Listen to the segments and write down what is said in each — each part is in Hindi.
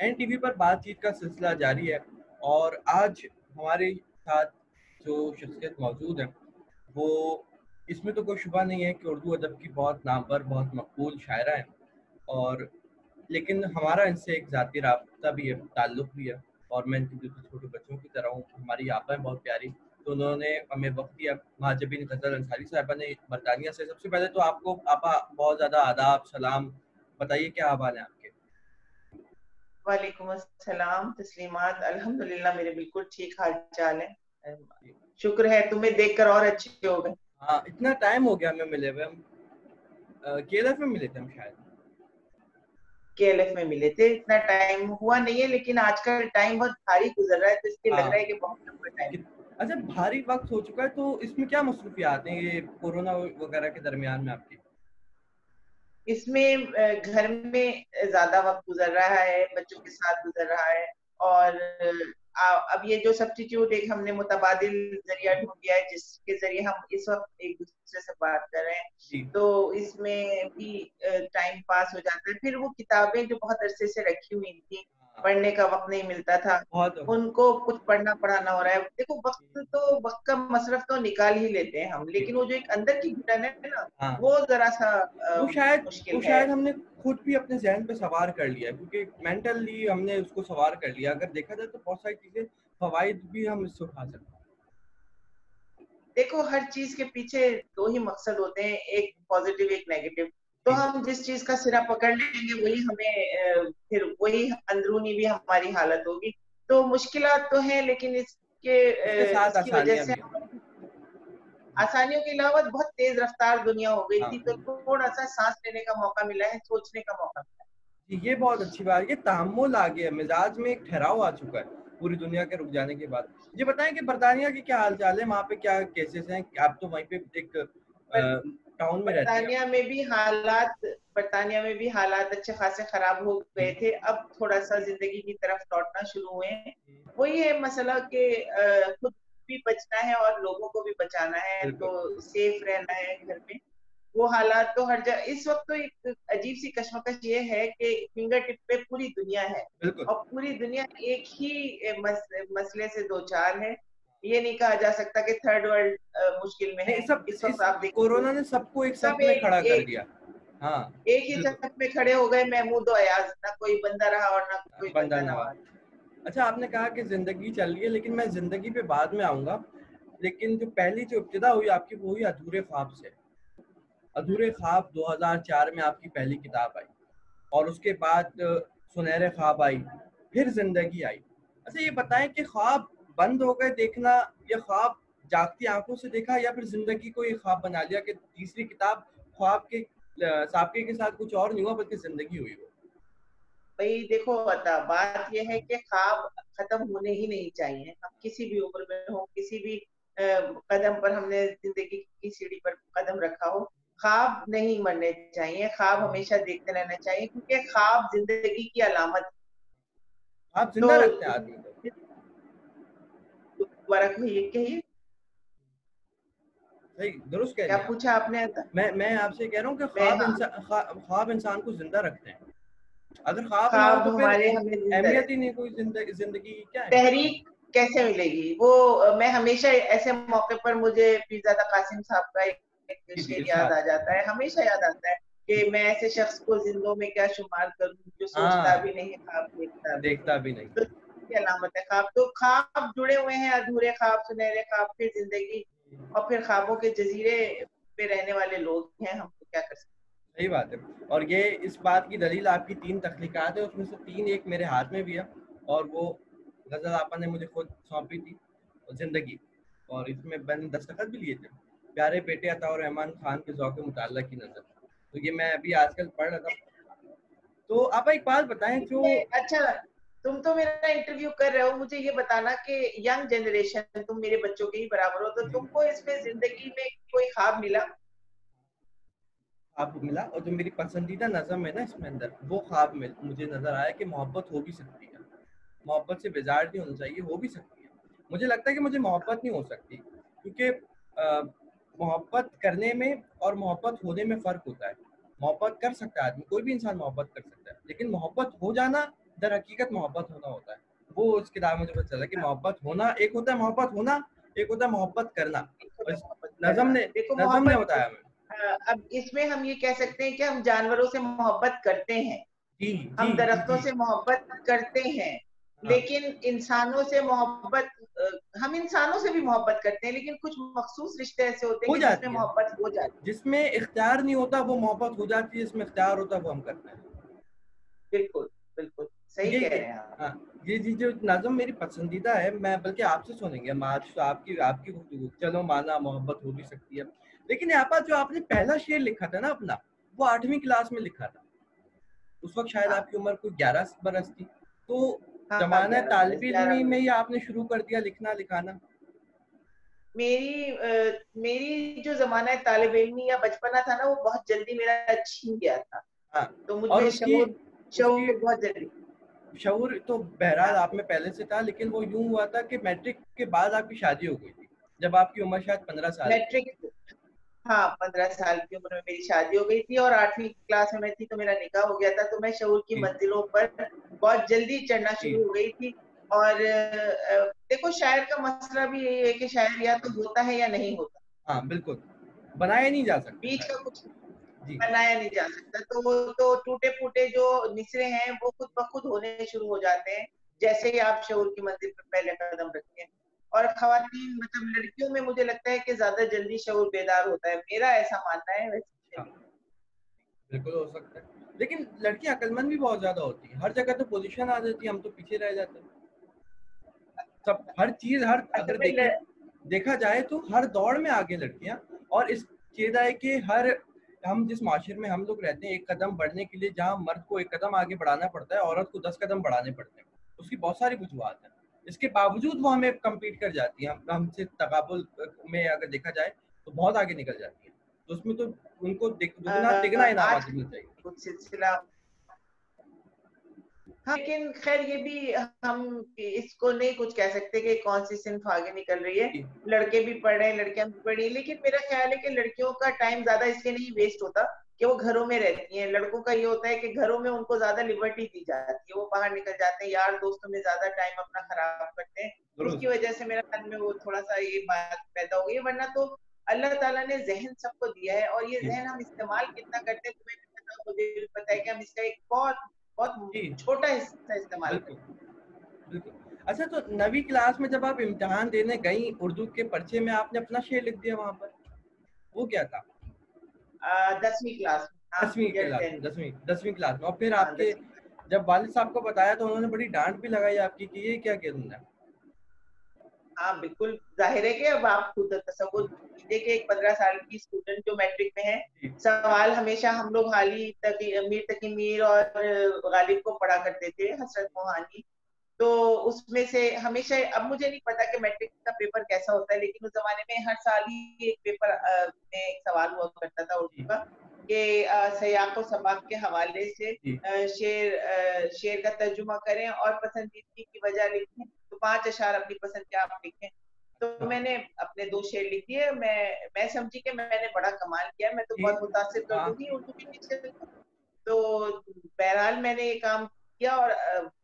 एनटीवी पर बातचीत का सिलसिला जारी है और आज हमारे साथ जो शख्सियत मौजूद है वो, इसमें तो कोई शुबा नहीं है कि उर्दू अदब की बहुत नामवर, बहुत मकबूल शायरा है। और लेकिन हमारा इनसे एक ज़ाती राब्ता भी है, ताल्लुक़ भी है। और मैं इनके बिल्कुल छोटे बच्चों की तरह हूँ। हमारी आपा है बहुत प्यारी, तो उन्होंने हमें वक़्त दिया। महाजबीन ग़ज़ल अंसारी साहिबा ने बरतानिया से। सबसे पहले तो आपको आपा बहुत ज़्यादा आदाब, सलाम। बताइए क्या अहवाल है आपके? वालेकुम अस्सलाम, तस्लीमात। अल्हम्दुलिल्लाह मेरे बिल्कुल ठीक हाल-चाल है। शुक्र है तुम्हें देखकर और अच्छे हो गए। हाँ, इतना टाइम हो गया हमें मिले हुए। हम केएलएफ में मिले थे हम शायद। केएलएफ में मिले थे, इतना टाइम हुआ नहीं है लेकिन आजकल टाइम बहुत भारी गुज़र रहा है तो इसलिए लग हाँ। रहा है कि बहुत लंबा टाइम। अच्छा, भारी वक़्त हो चुका है, तो इसमें क्या मसरूफ़ियात हैं ये कोरोना वगैरह के दरमियान में आपकी? इसमें घर में ज़्यादा वक़्त गुज़र रहा है, बच्चों के साथ गुज़र रहा है और अब ये जो सब्स्टिट्यूट एक हमने मुतबादिल ज़रिया ढूँढ लिया है जिसके ज़रिए हम इस वक़्त एक-दूसरे से बात कर रहे हैं, जी। तो इसमें भी टाइम पास हो जाता है। फिर वो किताबें जो बहुत अरसे से रखी हुई थी, हाँ, पढ़ने का वक़्त नहीं मिलता था, बहुत उनको कुछ पढ़ना-पढ़ाना हो रहा है। देखो वक़्त का मसरफ़ तो निकाल ही लेते हैं हम, जी। लेकिन वो जो एक अंदर की घुटन है ना, हाँ, वो ज़रा-सा वो शायद मुश्किल वो है। शायद हमने खुद भी अपने ज़हन पे सवार कर लिया है, क्योंकि मेंटली हमने उसको सवार कर लिया। अगर देखा जाए तो बहुत सारी चीज़ें, फ़वाइद भी हम इससे उठा सकते हैं। देखो हर चीज़ के पीछे 2 ही मकसद होते हैं, एक पॉज़िटिव एक नेगेटिव। तो जी, हम जिस चीज़ का सिरा पकड़ लेंगे वही हमें फिर वही अंदरूनी भी हमारी हालत होगी। तो मुश्किलात तो हैं लेकिन इसके साथ इसकी वज़ह आसानियाँ से भी हैं। जी, आसानियों के अलावा बहुत तेज़ रफ़्तार दुनिया हो गई हाँ। थी, तो थोड़ा-सा साँस लेने का मौका मिला है, सोचने का मौका मिला है। जी, ये बहुत अच्छी बात है। ये तहम्मुल आ गया है, मिज़ाज में एक ठहराव आ चुका है, पूरी दुनिया के रुक जाने के बाद। ये बताएँ कि बर्तानिया की क्या हाल-चाल है? वहाँ पे क्या केसेज़ हैं? आप तो वहीं पे एक पर टाउन में रहती हैं आप। बरतानिया में भी हालात बरतानिया में भी हालात अच्छे खासे खराब हो जी, गए थे। अब थोड़ा-सा ज़िंदगी की तरफ लौटना शुरू हुए हैं। जी, वही है मसला कि खुद भी बचना है और लोगों को भी बचाना है, बिल्कुल, तो सेफ रहना है घर में। वो हालात तो हर जगह इस वक़्त तो एक अजीब-सी कशमकश ये है कि फिंगर टिप पे पूरी दुनिया है बिल्कुल। और पूरी दुनिया एक ही मसले से दो-चार है। ये नहीं कहा जा सकता कि थर्ड वर्ल्ड मुश्किल में नहीं, है। सब इस वक़्त इस आप देखो कोरोना ने सबको एक सब सफ में खड़ा कर एक दिया। हाँ, एक ही बिल्कुल। सफ में खड़े हो गए महमूद और अयाज़, ना कोई बंदा रहा और ना कोई बंदा बंदा नवाज़। नवाज़। अच्छा, आपने कहा कि ज़िंदगी चल रही है, लेकिन मैं ज़िंदगी पे बाद में आऊँगा। लेकिन जो इब्तिदा हुई आपकी, वो हुई अधूरे ख्वाब से। हुँ। अधूरे ख्वाब 2004 में आपकी पहली किताब आई और उसके बाद सुनहरे ख्वाब आई, फिर ज़िंदगी आई। अच्छा, ये बताएँ कि ख्वाब बंद हो गए देखना, या ख्वाब जागती आँखों से देखा, या फिर ज़िंदगी को ये ख्वाब बना लिया कि तीसरी किताब ख्वाब के साबके के साथ कुछ और नहीं हुआ बल्कि ज़िंदगी हुई वो? भई देखो अता बात ये है कि ख्वाब खत्म होने ही नहीं चाहिए। हम किसी भी उम्र में हों, किसी भी कदम पर हमने ज़िंदगी की सीढ़ी पर कदम रखा हो, ख्वाब नहीं मरने चाहिए, ख्वाब हमेशा देखते रहना चाहिए क्योंकि ख्वाब ज़िंदगी की अलामत ख्वाब तो ज़िंदा रखते हैं आदमी को। दोबारा कहिए? सही, दुरुस्त कह क्या रही हैं आप। पूछा आपने अता? मैं आपसे कह रहा हूँ कि मैं हाँ, ख्वाब इंसान को ज़िंदा रखते हैं। अगर ख्वाब ना हो ख्वाब तो फिर हमारे हमें ज़िंदा अहमियत ही नहीं कोई, ज़िंदगी की क्या अहमियत? तहरीक कैसे मिलेगी? वो मैं हमेशा ऐसे मौके पर मुझे पीरज़ादा कासिम साहब का एक जी, जी, शेर याद इरशाद। आ जाता है, हमेशा याद आता है कि मैं ऐसे शख्स को ज़िंदों में क्या शुमार करूँ, जो सोचता हाँ, भी नहीं, ख्वाब देखता भी नहीं। देखता भी नहीं। तो इसकी अलामत है ख्वाब। तो ख्वाब जुड़े हुए हैं, अधूरे ख्वाब, सुनहरे ख्वाब, फिर ज़िंदगी और फिर ख्वाबों के जज़ीरे पे रहने वाले लोग हैं, हम तो क्या कर सकते सही बात है। और ये इस बात की दलील आपकी 3 तख्लीकात है, उसमें से 3 एक मेरे हाथ में भी है, और वो ग़ज़ल आपा ने मुझे खुद सौंपी थी, ज़िंदगी। और इसमें मैंने दस्तखत भी लिए थे। प्यारे बेटे अताउर रहमान खान के ज़ौक़ मुताल्ला की नज़र। तो ये मैं अभी आजकल पढ़ रहा था। तो आप एक बात बताएँ जो। हैं? अच्छा, तुम तो मेरा इंटरव्यू कर रहे हो, मुझे ये बताना कि यंग जनरेशन तुम मेरे बच्चों के ही बराबर हो, तो जी, तुमको इसमें ज़िंदगी में कोई ख्वाब मिला? ख्वाब मिला, और जो मेरी पसंदीदा नज़म है ना इसमें अंदर, वो ख्वाब में मुझे नज़र आया कि मोहब्बत हो भी सकती है। मोहब्बत से बेजार नहीं होना चाहिए, हो भी सकती है। मुझे लगता है कि मुझे मोहब्बत नहीं हो सकती, क्योंकि मोहब्बत करने में और मोहब्बत होने में फ़र्क होता है। मोहब्बत कर सकता है आदमी, कोई भी इंसान मोहब्बत कर सकता है, लेकिन मोहब्बत हो जाना दर हकीकत मोहब्बत होना होता है। वो उस किताब में मुझे पता चला कि हाँ, मोहब्बत होना एक होता है, मोहब्बत होना एक होता है, मोहब्बत करना। एक होता और है मोहब्बत करना। देखो नज़म ने मोहब्बत, बताया हमें। अब इसमें हम ये कह सकते हैं कि हम जानवरों से मोहब्बत करते हैं, जी, जी, हम जी, दरख्तों जी। से मोहब्बत करते हैं, हाँ, लेकिन इंसानों से मोहब्बत, हम इंसानों से भी मोहब्बत करते हैं, लेकिन कुछ मखसूस रिश्ते ऐसे होते हैं हो कि जिसमें जाती है। मोहब्बत हो जाती जिसमें इख्तियार नहीं होता वो मोहब्बत हो जाती है, जिसमें इख्तियार होता है वो हम करते हैं। है। बिल्कुल, बिल्कुल सही कह ये रहे हैं आप। हाँ, ये जो नज़म मेरी पसंदीदा है, मैं बल्कि आपसे सुनेंगे हम आज तो आपकी आपकी गुफ्तगू। चलो माना मोहब्बत हो भी सकती है, लेकिन यहाँ पर जो आपने पहला शेर लिखा था ना अपना, वो 8वीं क्लास में लिखा था। उस वक़्त शायद हाँ, आपकी उम्र कोई 11 बरस थी। तो हाँ, हाँ, ज़माना 11 बरस, तालिब-इल्मी 11 में बरस। ही आपने शुरू कर दिया लिखना-लिखाना? मेरी जो ज़माना तालिब इल्मी या बचपना था ना, वो बहुत जल्दी मेरा छीन गया था। हाँ, तो मुझ और में उसकी उसकी शऊर बहुत जल्दी। शऊर तो बहरहाल हाँ, आप में पहले से था, लेकिन वो यूँ हुआ था कि मैट्रिक के बाद आपकी शादी हो गई थी, जब आपकी उम्र शायद 15 साल की थी। मैट्रिक, हाँ, 15 साल की उम्र में मेरी शादी हो गई थी और 8वीं क्लास में मैं थी तो मेरा निकाह हो गया था, तो मैं शऊर की जी, मंजिलों पर बहुत जल्दी चढ़ना जी। शुरू हो गई थी। और देखो शायर का मसला भी यही है कि शायर या तो होता है या नहीं होता, हाँ, बिल्कुल। बनाया नहीं जा सकता बीच का शायद। कुछ जी, बनाया नहीं जा सकता। तो वो तो टूटे-फूटे जो निसरे हैं वो खुद ब खुद होने शुरू हो जाते हैं, जैसे ही आप शऊर की मंजिल पे पहले कदम रखते हैं। और ख़वातीन मतलब लड़कियों में मुझे लगता है कि ज़्यादा जल्दी शऊर बेदार होता है, मेरा ऐसा मानना है, वैसे मुझे हाँ, नहीं। बिल्कुल हो सकता है। लेकिन लड़कियाँ अक्लमंद भी बहुत ज़्यादा होती हैं। हर जगह तो पोज़ीशन आ जाती है, हम तो पीछे रह जाते हैं। सब हर चीज़ हर असल अगर में ल देखा जाए तो हर दौड़ में आगे लड़कियां। और इस चीज़ है कि हर हम जिस माशरे में हम लोग रहते हैं, एक कदम बढ़ने के लिए जहाँ मर्द को एक कदम आगे बढ़ाना पड़ता है, औरत को 10 कदम बढ़ाने पड़ते हैं। उसकी बहुत सारी वजूहत हैं। इसके बावजूद वो हमें कम्पीट कर जाती हैं, हमसे तकाबुल में अगर देखा जाए तो बहुत आगे निकल जाती है। तो उसमें तो उनको दुगना तिगना इनाम आज मिलना चाहिए। कुछ सिलसिला, हाँ, लेकिन खैर ये भी हम इसको नहीं कुछ कह सकते कि कौन-सी सिन्फ आगे निकल रही है। जी, लड़के भी पढ़ रहे हैं, लड़कियाँ भी पढ़ रही हैं, लेकिन मेरा ख़्याल है कि लड़कियों का टाइम ज़्यादा इसलिए नहीं वेस्ट होता कि वो घरों में रहती हैं। लड़कों का ये होता है कि घरों में उनको ज़्यादा लिबर्टी दी जाती है, वो बाहर निकल जाते हैं, यार दोस्तों में ज़्यादा टाइम अपना ख़राब करते हैं। उसकी दुरुस्त। वज़ह से मेरे ख़्याल में वो थोड़ा-सा ये बात पैदा हो गई है, वरना तो अल्लाह ताला ने ज़हन सबको दिया है और ये जी, ज़हन हम इस्तेमाल कितना करते हैं, तुम्हें भी पता है, मुझे भी पता है कि हम इसका एक बहुत बहुत जी, छोटा हिस्सा इस्तेमाल बिल्कुल। करते हैं। बिल्कुल। अच्छा, तो 9वीं क्लास में जब आप इम्तिहान देने गईं, उर्दू के पर्चे में आपने अपना शेर लिख दिया वहाँ पर, वो क्या था? 10वीं क्लास में, हाँ, 10वीं ईयर क्लास 10 में, 10वीं क्लास में। और फिर हाँ, आपके 10वीं क्लास। जब वालिद साहब को बताया तो उन्होंने बड़ी डाँट भी लगाई आपकी कि ये क्या किया तुमने? हाँ, बिल्कुल, ज़ाहिर है कि अब आप खुद तसव्वुर कीजिए कि एक 15 साल की स्टूडेंट जो मैट्रिक में है, जी, सवाल हमेशा हम लोग हाली तकी मीर तकी मीर और गालिब को पढ़ा करते थे, हज़रत मोहानी। तो उसमें से हमेशा, अब मुझे नहीं पता कि मैट्रिक का पेपर कैसा होता है, लेकिन उस ज़माने में हर साल ही एक पेपर में एक सवाल हुआ करता था उर्दू जी, का कि सयाक़ व सबाक़ के हवाले से जी। शेर का तर्जुमा करें और पसंदीदगी की वजह लिखें, तो 5 अशआर अपनी पसंद के आप लिखें। तो अच्छा, मैंने अपने 2 शेर लिख दिए, मैं समझी कि मैंने बड़ा कमाल किया, मैं तो जी, बहुत मुतासिर कर हाँ, दूँगी उर्दू के टीचर को। तो बहरहाल मैंने ये काम किया और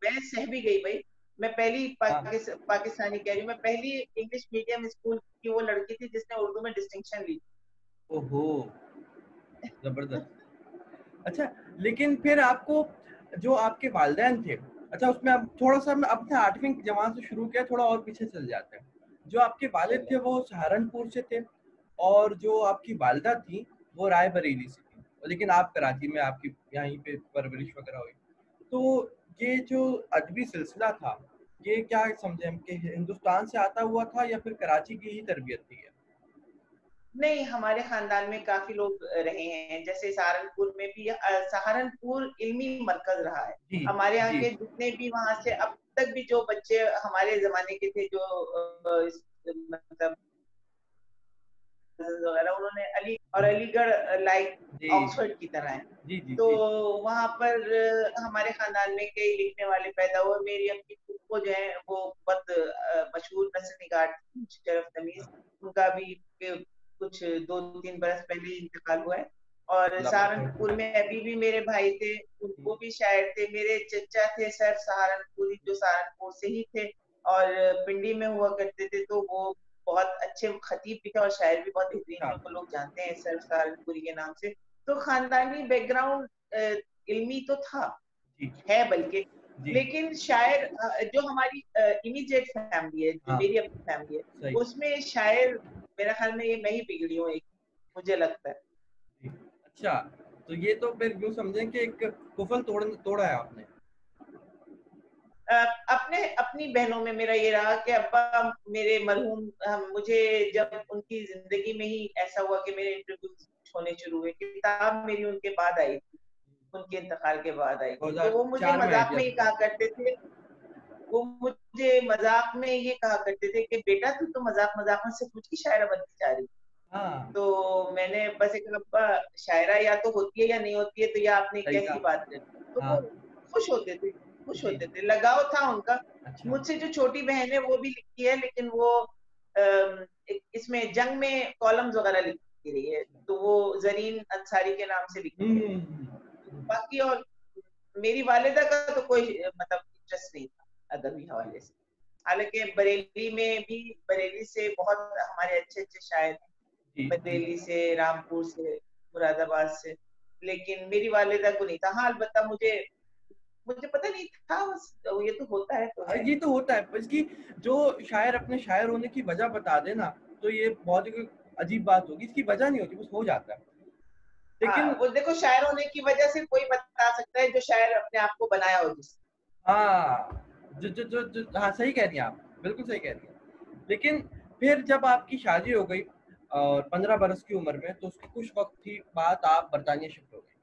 मैं सह भी गई भई। मैं पहली हाँ। पाकिस्तानी कह रही हूँ, मैं पहली इंग्लिश मीडियम स्कूल की वो लड़की थी जिसने उर्दू में डिस्टिंक्शन ली। ओहो! ज़बरदस्त। अच्छा, लेकिन फिर आपको जो आपके वालिदैन थे, अच्छा उसमें अब थोड़ा-सा मैं अपने 8वीं जमात से शुरू किया, थोड़ा और पीछे चले जाते हैं। जो आपके वालिद थे वो सहारनपुर से थे और जो आपकी वालिदा थीं, वो रायबरेली से थीं। लेकिन आप कराची में आपकी यहीं पे परवरिश वगैरह हुई। तो ये जो अदबी सिलसिला था, ये क्या समझे हम कि हिंदुस्तान से आता हुआ था या फिर कराची की ही तरबियत थी ये? नहीं, हमारे ख़ानदान में काफ़ी लोग रहे हैं, जैसे सहारनपुर में भी सहारनपुर इल्मी मरकज़ रहा है। जी, हमारे यहाँ जी, के जितने भी वहाँ से अब तक भी जो बच्चे हमारे ज़माने के थे जो इस मतलब वगैरह उन्होंने अलीगढ़ लाइक जी, ऑक्सफोर्ड की तरह है। जी, जी, तो जी। वहाँ पर हमारे ख़ानदान में कई लिखने वाले पैदा हुए। मेरी अपनी फूफो जो हैं वो बहुत मशहूर नस्ल निगार थीं, शरफ तमीज़। उनका भी कुछ 2-3 बरस पहले ही इंतकाल हुआ है। और अल्लाह सहारनपुर बरकत। में अभी भी मेरे भाई थे, वो भी शायर थे। मेरे चचा थे सर सहारनपुरी, जो सहारनपुर से ही थे और पिंडी में हुआ करते थे, तो वो बहुत अच्छे खतीब भी थे और शायर भी बहुत बेहतरीन, अच्छा। उनको लोग जानते हैं सर सहारनपुरी के नाम से। तो खानदानी बैकग्राउंड इल्मी तो था, जी है बल्कि। जी। लेकिन शायर जो हमारी इमीडिएट फैमिली है, जो हाँ मेरी अपनी फैमिली है, सही। उसमें शायर मेरे ख्याल में ये मैं ही बिगड़ी हूँ एक, मुझे लगता है। जी। अच्छा, तो ये तो फिर यूँ समझें कि एक कुफल तोड़ा है आपने। अपने अपनी बहनों में मेरा ये रहा कि अब्बा मेरे मरहूम, मुझे जब उनकी जिंदगी में ही ऐसा हुआ कि मेरे इंटरव्यूज होने शुरू हुए, किताब मेरी उनके बाद आई थी, उनके इंतकाल के बाद आई थी, तो वो मुझे 2004 में आई मजाक थी में ही आपकी कहा बात। करते थे, वो मुझे मजाक में ये कहा करते थे कि बेटा तू तो मजाक मजाक में से कुछ की शायरा बनती जा रही। हाँ तो मैंने बस एक अब्बा, शायरा या तो होती है या नहीं होती है, तो ये आपने सही कैसी कहा। बात कर दी। तो हाँ वो खुश होते थे, खुश जी। होते थे, लगाव था उनका। अच्छा। मुझसे जो छोटी बहन है वो भी लिखती है, लेकिन वो इसमें जंग में कॉलम्स वगैरह लिखती रही है, तो वो जरीन अंसारी के नाम से लिखती है। बाकी और मेरी वालिदा का तो कोई मतलब इंटरेस्ट नहीं था अदबी हवाले से। हालांकि बरेली में भी, बरेली से बहुत हमारे अच्छे अच्छे शायर हैं, जी जी। बरेली से, रामपुर से, मुरादाबाद से, लेकिन मेरी वालिदा को नहीं था। हाँ अलबत्ता मुझे मुझे पता नहीं था, बस ये तो होता है तो है। ये तो होता है इसकी, जो शायर अपने शायर होने की वजह बता दे ना, तो ये बहुत ही कोई अजीब बात होगी। इसकी वजह नहीं होती, बस हो जाता है। हाँ लेकिन वो देखो, शायर होने की वजह से कोई बता सकता है जो शायर अपने आप को बनाया हो जिसने। हाँ, हाँ सही कह रही हैं आप, बिल्कुल सही कह रही हैं। लेकिन फिर जब आपकी शादी हो गई और 15 बरस की उम्र में, तो उसके कुछ वक्त ही बाद आप बरतानिया शिफ्ट हो गए।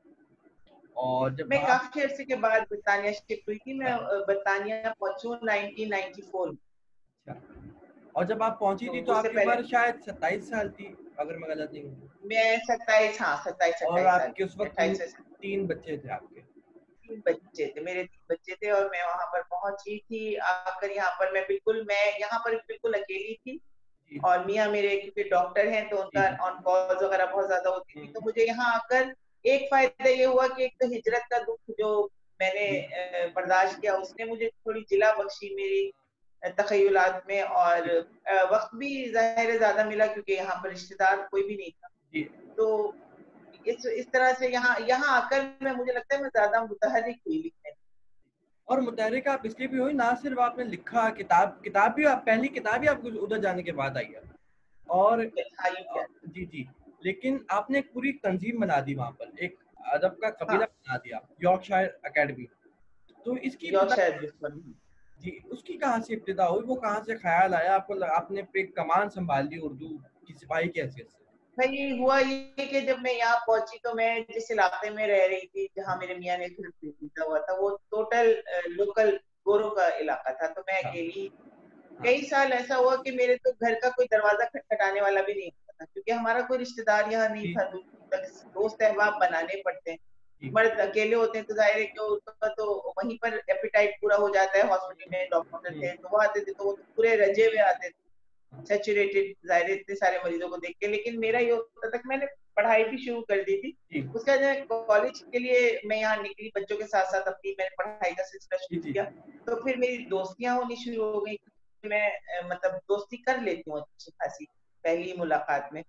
और जब मैं आप काफी अरसे के बाद बरतानिया शिफ्ट हुई थी। मैं अच्छा बरतानिया पहुंची हूँ 1994 में। अच्छा, और जब आप पहुंची तो थी तो उससे आपकी पहले उम्र शायद 27 साल थी, अगर मैं गलत नहीं हूँ। मैं 27, हाँ 27 और 28 साल आपके उस की, वक्त 28 से। 3 बच्चे थे आपके। 3 बच्चे थे मेरे, 3 बच्चे थे, और मैं वहां पर पहुंची थी। आकर यहाँ पर मैं यहाँ पर बिल्कुल अकेली थी। जी और मियाँ मेरे क्योंकि डॉक्टर हैं, तो जी उनका जी। ऑन कॉल्स वगैरह बहुत ज्यादा होती थी। तो हम्म, मुझे यहाँ आकर एक फायदा ये हुआ कि एक तो हिजरत का दुख जो मैंने जी बर्दाश्त किया, उसने मुझे थोड़ी जिला बख्शी मेरी तखयलात में। और जी वक्त भी जाहिर है ज्यादा मिला, क्योंकि यहाँ पर रिश्तेदार कोई भी नहीं था। जी। तो इस तरह से यहाँ यहाँ आकर मैं, मुझे लगता है मैं ज्यादा मुतहर्रिक हुई लिखने और मुतहरिक आप इसलिए भी हुई, ना सिर्फ आपने लिखा, किताब किताब भी, आप पहली किताब ही आपको उधर जाने के बाद आई है। और में। हाँ यूँ क्या। जी जी। लेकिन आपने एक पूरी तंजीम बना दी वहां पर, एक अदब का कबीला हाँ बना दिया, यॉर्कशायर एकेडमी। तो इसकी इब्तिदा, यॉर्कशायर बिल्कुल। जी उसकी कहाँ से इब्तिदा हुई, वो कहाँ से ख्याल आया आपको, आपने पे कमान संभाल ली उर्दू की सिपाही की हैसियत से। भाई हुआ ये कि जब मैं यहाँ पहुंची, तो मैं जिस इलाके में रह रही थी, जहाँ मेरे मियाँ ने घर खरीदा हुआ था, वो टोटल लोकल गोरों का इलाका था। तो मैं अच्छा। अकेली, हाँ कई साल ऐसा हुआ कि मेरे तो घर का कोई दरवाजा खटखटाने वाला भी नहीं होता था, क्योंकि हमारा कोई रिश्तेदार यहाँ नहीं जी था। दूर दूर तक दोस्त अहबाब बनाने पड़ते हैं। जी। मर्द अकेले होते हैं तो जाहिर है कि उनका तो वहीं पर एपिटाइट पूरा हो जाता है। हॉस्पिटल में डॉक्टर थे, तो वो आते थे, तो वो तो पूरे रजे हुए आते थे, सैचुरेटेड, जाहिर है इतने सारे मरीजों को देख के। लेकिन मेरा ये होता था कि मैंने पढ़ाई भी शुरू कर दी थी। जी उसके बाद कॉलेज के लिए मैं यहाँ निकली, बच्चों के साथ साथ अपनी मैंने पढ़ाई का सिलसिला जी शुरू जी। किया। तो फिर मेरी दोस्तियां होनी शुरू हो गई। मैं मतलब दोस्ती कर लेती हूँ अच्छी खासी पहली मुलाकात में।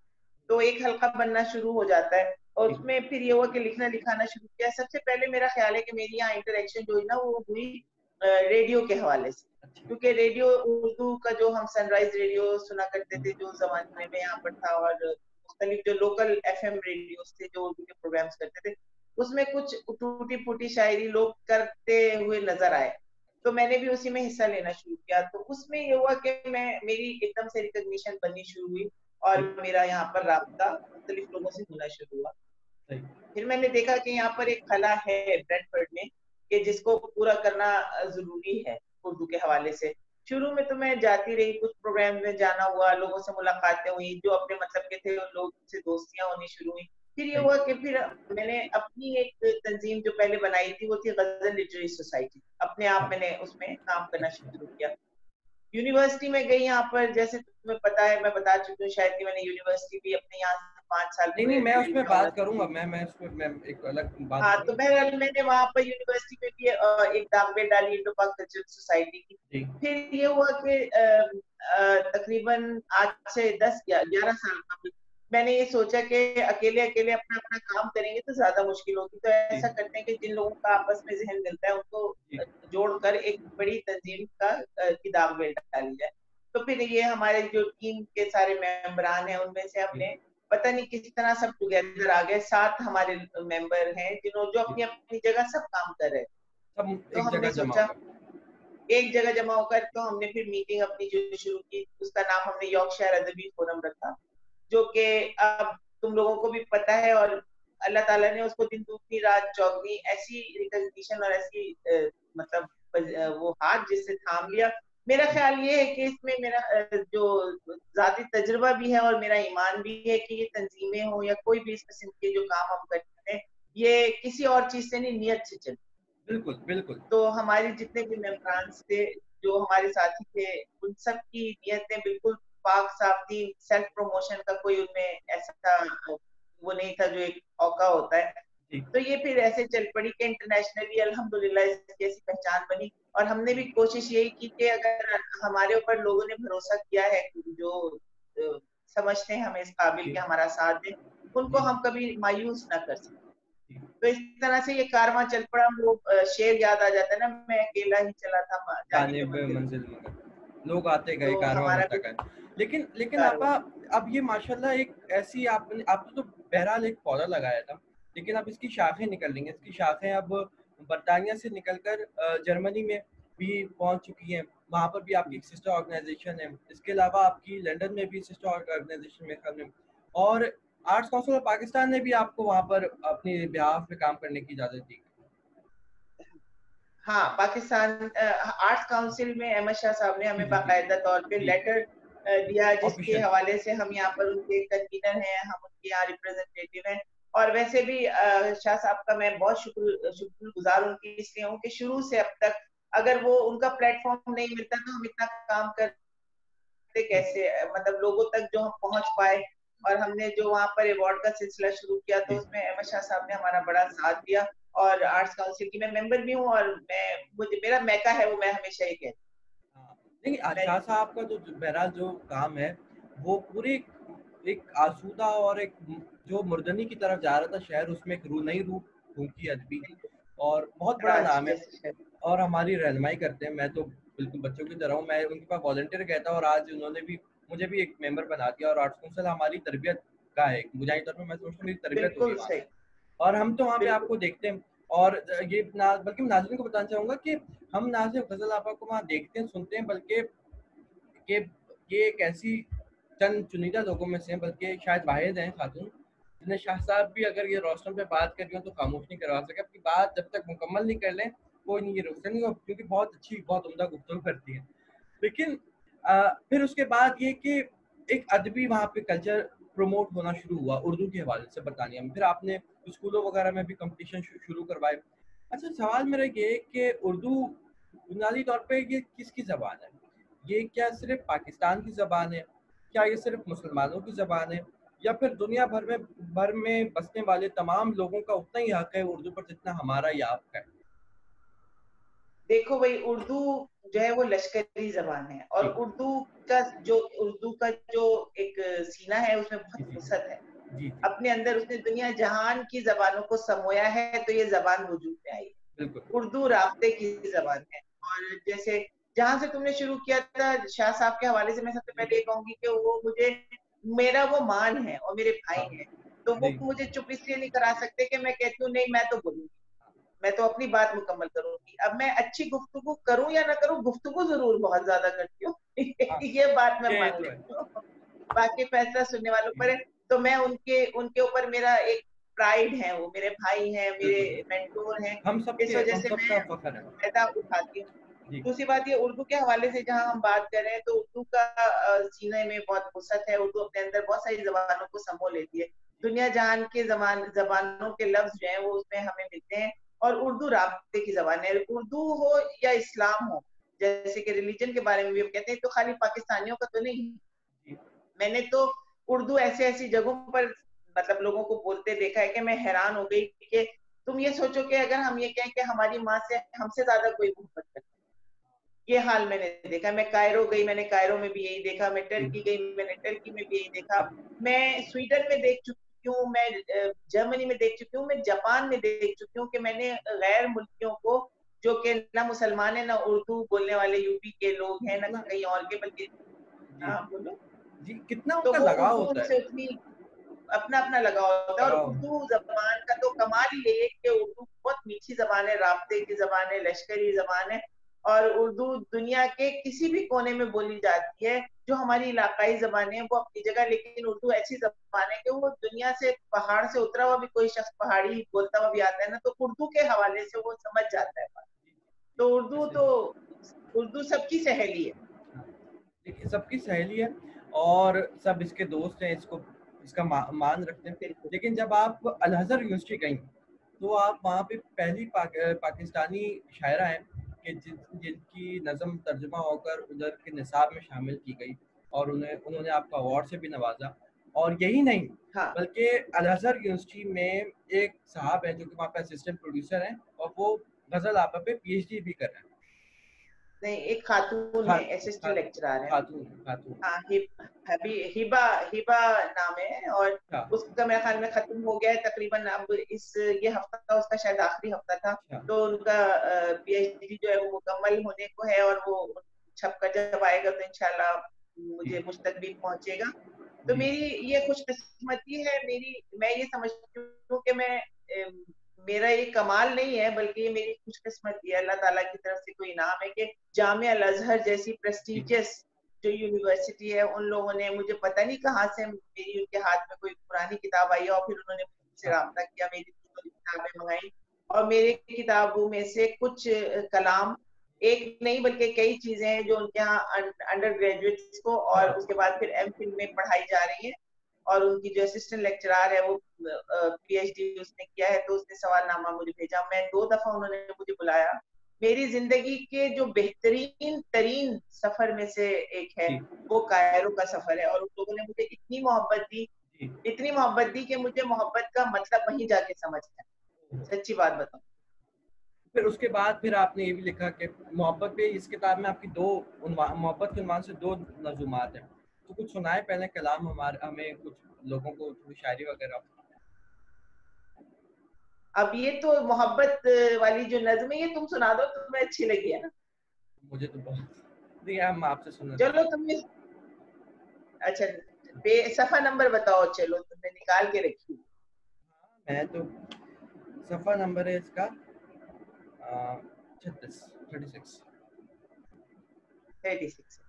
तो एक हल्का बनना शुरू हो जाता है, और जी। उसमें फिर ये हुआ कि लिखना लिखाना शुरू किया। सबसे पहले मेरा ख्याल है कि मेरी यहाँ इंटरेक्शन जो हुई ना, वो हुई रेडियो के हवाले से। अच्छा। क्योंकि रेडियो उर्दू का जो हम सनराइज रेडियो सुना करते थे, जो जमाने में यहाँ पर था, और मुख्तलिफ जो लोकल एफएम रेडियो थे जो उर्दू के प्रोग्राम्स करते थे, उसमें कुछ टूटी फूटी शायरी लोग करते हुए नजर आए। तो मैंने भी उसी में हिस्सा लेना शुरू किया। तो उसमें ये हुआ कि मैं, मेरी एकदम से रिकग्निशन बननी शुरू हुई, और जी मेरा यहाँ पर राब्ता मुख्तलिफ लोगों से होना शुरू हुआ। सही। फिर मैंने देखा कि यहाँ पर एक कला है ब्रेडफर्ड में, कि जिसको पूरा करना जरूरी है उर्दू के हवाले से। शुरू में तो मैं जाती रही, कुछ प्रोग्राम में जाना हुआ, लोगों से मुलाकातें हुई, जो अपने मतलब के थे उन लोगों से दोस्तियां होनी शुरू हुई। फिर ये सही। हुआ कि फिर मैंने अपनी एक तंजीम जो पहले बनाई थी, वो थी गजल लिटरेरी सोसाइटी। अपने आप अच्छा मैंने उसमें काम करना अच्छा। शुरू किया। यूनिवर्सिटी में गई, यहाँ पर जैसे तुम्हें पता है, मैं बता चुकी हूँ शायद कि मैंने यूनिवर्सिटी भी अपने यहाँ 5 साल नहीं नहीं, पूरे मैं फील्ड उसमें में होना बात चाहिए। करूंगा, मैं उस पर मैं एक अलग बात हाँ, तो करूंगा। बहरहाल मैंने वहां पर यूनिवर्सिटी में भी एक दागबेल डाली इंडो पाक कल्चरल सोसाइटी की। जी फिर ये हुआ कि तकरीबन आज से 10 या 11 साल कबल मैंने ये सोचा कि अकेले अकेले अपना अपना काम करेंगे तो ज्यादा मुश्किल होगी, तो जी ऐसा करते हैं कि जिन लोगों का आपस में जहन मिलता है उनको जी जोड़कर एक बड़ी तंजीम की दागबेल डाली जाए। तो फिर ये हमारे जो टीम के सारे मेंबरान हैं उनमें से जी हमने पता नहीं किस तरह सब टुगेदर आ गए, 7 हमारे मेंबर हैं जिन्होंने जो जी, अपनी अपनी जगह सब काम कर रहे हैं। सब तो एक हमने जगह जमा सोचा होगा। एक जगह जमा होकर, तो हमने फिर मीटिंग अपनी जो शुरू की, उसका नाम हमने यॉर्कशायर अदबी फोरम रखा, जो कि अब तुम लोगों को भी पता है, और अल्लाह ताला ने उसको दिन दूसरी रात चौगनी ऐसी रिकग्निशन और ऐसी मतलब वो हाथ जिससे थाम लिया। मेरा जी ख्याल ये है कि इसमें मेरा जो जाती तजुर्बा भी है और मेरा ईमान भी है कि ये तंजीमें हो या कोई भी इस किस्म के जो काम हम करते हैं, ये किसी और चीज से नहीं, नियत से चलते। बिल्कुल बिल्कुल। तो हमारे जितने भी मेंबरान थे, जो हमारे साथी थे, उन सब की नियतें बिल्कुल पाक साफ थी। सेल्फ प्रमोशन का कोई उनमें ऐसा वो नहीं था जो एक औका होता है। जी तो ये फिर ऐसे चल पड़ी कि इंटरनेशनली अल्हम्दुलिल्लाह इसकी ऐसी पहचान बनी। और हमने भी कोशिश यही की कि अगर हमारे ऊपर लोगों ने भरोसा किया है, जो समझते हैं हमें इस काबिल जी के हमारा साथ दें, उनको जी हम कभी मायूस ना कर सकें। जी। तो इस तरह से ये कारवां चल पड़ा। वो शेर याद आ जाता है ना, मैं अकेला ही चला था जाने पे जानिब मंजिल। मंजिल मगर लोग आते गए, तो कारवां हमारा बढ़ता भी गया। लेकिन आपा, कारवां। अब ये माशाल्लाह एक ऐसी आपने तो बहरहाल एक पौधा लगाया था, लेकिन अब इसकी शाखें निकल रही हैं। इसकी शाखें अब बरतानिया से निकलकर जर्मनी में भी पहुंच चुकी हैं। वहाँ पर भी आपकी एक सिस्टर ऑर्गेनाइजेशन है। इसके अलावा आपकी लंदन में भी सिस्टर ऑर्गेनाइजेशन में खत्म है। और आर्ट्स काउंसिल ऑफ पाकिस्तान ने भी आपको वहाँ पर अपनी बिहाफ पे काम करने की इजाज़त दी। हाँ, पाकिस्तान आर्ट्स काउंसिल में अहमद शाह साहब ने जी हमें जी जी बाकायदा तौर पे जी लेटर दिया, जिसके ऑफिशियल। हवाले से हम यहाँ पर उनके कन्वीनर हैं, हम उनके यहाँ रिप्रेजेंटेटिव हैं। और वैसे भी शाह साहब का मैं बहुत शुक्रगुजार उनकी इसलिए हूँ कि शुरू से अब तक अगर वो उनका प्लेटफॉर्म नहीं मिलता तो हम इतना काम करते कैसे, मतलब लोगों तक जो हम पहुंच पाए। और हमने जो वहाँ पर अवार्ड का सिलसिला शुरू किया तो जी उसमें अहमद शाह साहब ने हमारा बड़ा साथ दिया। और आर्ट्स काउंसिल की मैं मेंबर भी हूँ, और मैं मुझे मेरा मैका है वो, मैं हमेशा ये कहती हाँ, नहीं हूँ। मैं शाह साहब का जो बहरहाल जो काम है, वो पूरे एक आसूदा और एक जो मुर्दनी की तरफ जा रहा था शहर, उसमें एक नई रूप ढूंढी अदबी, और बहुत बड़ा कराची नाम है। जैसे शहर। और हमारी रहनुमाई करते हैं। मैं तो बिल्कुल बच्चों की तरह हूँ, मैं उनके पास वॉलंटियर गया था, और आज उन्होंने भी मुझे भी एक मेंबर बना दिया। और आर्ट्स काउंसिल हमारी तरबियत का है, मुजाहिद तौर पर मैं सोचता हूँ मेरी तरबियत हो रही बिल्कुल है वहाँ सही। से। और हम तो वहाँ पे बिल्कुल। आपको देखते हैं। और ये बल्कि मैं नाज़रीन को बताना चाहूँगा कि हम ना सिर्फ गज़ल आपा को वहाँ देखते हैं सुनते हैं, बल्कि ये ये एक ऐसी चंद चुनिंदा लोगों में से हैं, बल्कि शायद वाहिद हैं खातून जिन्हें शाह साहब भी अगर ये रोस्टर पे बात कर रही हो तो खामोश नहीं करवा सके। अपनी बात जब तक मुकम्मल नहीं कर लें, कोई नहीं ये रोक सकते, क्योंकि बहुत अच्छी बहुत उम्दा गुफ्तगू करती हैं। लेकिन फिर उसके बाद ये कि एक अदबी वहाँ पे कल्चर प्रमोट होना शुरू हुआ उर्दू के हवाले से बरतानिया में। फिर आपने स्कूलों वगैरह में भी कंपटीशन शुरू करवाए। अच्छा, सवाल मेरा ये है कि उर्दू बुनियादी तौर पे ये किसकी ज़बान है? ये क्या सिर्फ पाकिस्तान की ज़बान है? क्या ये सिर्फ मुसलमानों की ज़बान है? या फिर दुनिया भर में बसने वाले तमाम लोगों का उतना ही हक है उर्दू पर जितना हमारा या आपका है? देखो भाई, उर्दू जो है वो लश्करी जबान है, और जी उर्दू का जो एक सीना है उसमें बहुत जी जी वसअत है। जी जी अपने अंदर उसने दुनिया जहान की जबानों को समोया है, तो ये जबान वजूद में आई। बिल्कुल। उर्दू राब्ते की जबान है। और जैसे जहां से तुमने शुरू किया था शाह साहब के हवाले से, मैं सबसे जी पहले ये कहूंगी कि वो मुझे, मेरा वो मान है और मेरे भाई हाँ हैं। तो वो जी मुझे चुप इसलिए नहीं करा सकते कि मैं कहती हूँ नहीं मैं तो बोलूंगी, मैं तो अपनी बात मुकम्मल करूंगी। अब मैं अच्छी गुफ्तगू करूं या ना करूं, गुफ्तगू जरूर बहुत ज्यादा करती हूँ। हाँ, ये बात मैं ये मान तो है। लेती हूँ। बाकी फैसला सुनने वालों जी, पर है। तो मैं उनके उनके ऊपर मेरा एक प्राइड है, वो मेरे भाई हैं, मेरे बिल्कुल बिल्कुल। मेंटोर हैं। हम इस सबके वजह हम से मैं सबका फख्र है। फायदा उठाती हूँ। जी दूसरी बात, ये उर्दू के हवाले से जहां हम बात कर रहे हैं, तो उर्दू का सीने में बहुत वसअत है। उर्दू अपने अंदर बहुत सारी जबानों को समो लेती है। दुनिया जहान के जबानों के लफ्ज जो है वो उसमें हमें मिलते हैं। और उर्दू राब्ते की जबान है। उर्दू हो या इस्लाम हो, जैसे कि रिलीजन के बारे में भी हम कहते हैं, तो खाली पाकिस्तानियों का तो नहीं। जी मैंने तो उर्दू ऐसे ऐसी जगहों पर मतलब लोगों को बोलते देखा है कि मैं हैरान हो गई कि तुम ये सोचो कि अगर हम ये कहें कि हमारी माँ से हमसे ज्यादा कोई मोहब्बत करता है, ये हाल मैंने देखा। मैं कायरो गई, मैंने कायरो में भी यही देखा। मैं टर्की गई, मैंने टर्की में भी यही देखा। अब मैं स्वीडन में देख चुकी हूँ, मैं जर्मनी में देख चुकी हूँ, मैं जापान में देख चुकी हूँ कि मैंने गैर मुल्कियों को, जो कि ना मुसलमान है ना उर्दू बोलने वाले यूपी के लोग हैं ना कितना, कहीं और के, बल्कि जी हाँ बोलो, जी, कितना तो उनका वो लगाव उर्दू होता है। उनसे उतनी अपना अपना लगाव होता है। और लगाव। उर्दू जबान का तो कमाल ही ये है कि उर्दू बहुत मीठी जबान है, राब्ते की जबान है, लश्करी जबान है। और उर्दू दुनिया के किसी भी कोने में बोली जाती है। जो हमारी इलाकाई जबान है वो अपनी जगह, लेकिन उर्दू ऐसी जबान है कि वो दुनिया से, पहाड़ से उतरा हुआ भी कोई शख्स पहाड़ी बोलता हुआ भी आता है ना, तो उर्दू के हवाले से वो समझ जाता है बात। तो उर्दू ऐसे, तो, उर्दू सबकी सहेली है। हाँ, देखिए सबकी सहेली है और सब इसके दोस्त हैं, इसको इसका मान रखते हैं। बिल्कुल। लेकिन जब आप अल अज़हर यूनिवर्सिटी गई तो आप वहाँ पे पहली पाकिस्तानी शायरा हैं कि जिनकी नज़म तर्जुमा होकर उधर के निसाब में शामिल की गई और उन्होंने आपको अवार्ड से भी नवाजा। और यही नहीं, हाँ, बल्कि अल अज़हर यूनिवर्सिटी में एक साहब हैं जो कि वहाँ पे असिस्टेंट प्रोड्यूसर हैं और वो गज़ल आपा पे पीएचडी भी कर रहे हैं। नहीं, एक खातून खा, है, खा, असिस्टेंट लेक्चरर है। खातून खातून। हाँ, हिबा, हिबा नाम है। और अच्छा उसका मेरे ख्याल में खत्म हो गया है तकरीबन। अब इस, ये हफ्ता उसका शायद आखिरी हफ्ता था। अच्छा। तो उनका पीएचडी जो है वो मुकम्मल होने को है, और वो छपकर जब आएगा तो इंशाल्लाह जी मुझे मुझ तक भी पहुंचेगा। तो जी मेरी ये खुशकिस्मती है मेरी, मैं ये समझती हूँ कि मैं, मेरा ये कमाल नहीं है बल्कि ये मेरी खुशकिस्मती है, अल्लाह ताला की तरफ से कोई इनाम है कि जामिया अल अजहर जैसी जी प्रेस्टिजियस जो यूनिवर्सिटी है, उन लोगों ने मुझे पता नहीं कहाँ से, मेरी उनके हाथ में कोई पुरानी किताब आई और फिर उन्होंने मुझसे हाँ राब्ता किया, मेरी किताबें मंगाई। और मेरे किताबों में से कुछ कलाम, एक नहीं बल्कि कई चीजें हैं जो उनके यहाँ अंडर ग्रेजुएट्स को और हाँ उसके बाद फिर एमफिल में पढ़ाई जा रही है। और उनकी जो असिस्टेंट लेक्चरर है वो पीएचडी उसने किया है, तो उसने सवालनामा मुझे भेजा। मैं 2 दफा उन्होंने मुझे बुलाया। मेरी जिंदगी के जो बेहतरीन तरीन सफर में से एक है जी वो कायरो का सफर है। और उन लोगों ने मुझे इतनी मोहब्बत दी, जी। इतनी मोहब्बत दी कि मुझे मोहब्बत का मतलब वहीं जाके समझ आया, सच्ची बात बताऊं। फिर उसके बाद फिर आपने ये भी लिखा कि मोहब्बत पे, इस किताब में आपकी दो मोहब्बत के उन्वान से दो नज़ुमात हैं। तो कुछ सुनाए पहले कलाम हमारे, हमें कुछ लोगों को थोड़ी शायरी वगैरह। अब ये तो मोहब्बत वाली जो नज्म है ये तुम सुना दो, तुम्हें अच्छी लगी है ना। मुझे तो बहुत नहीं, हम आपसे सुनना चलो चाहते तुम, अच्छा, सफा नंबर बताओ, चलो तुमने निकाल के रखी। हैं। मैं तो सफ़ा नंबर है इसका 36, 36। 36।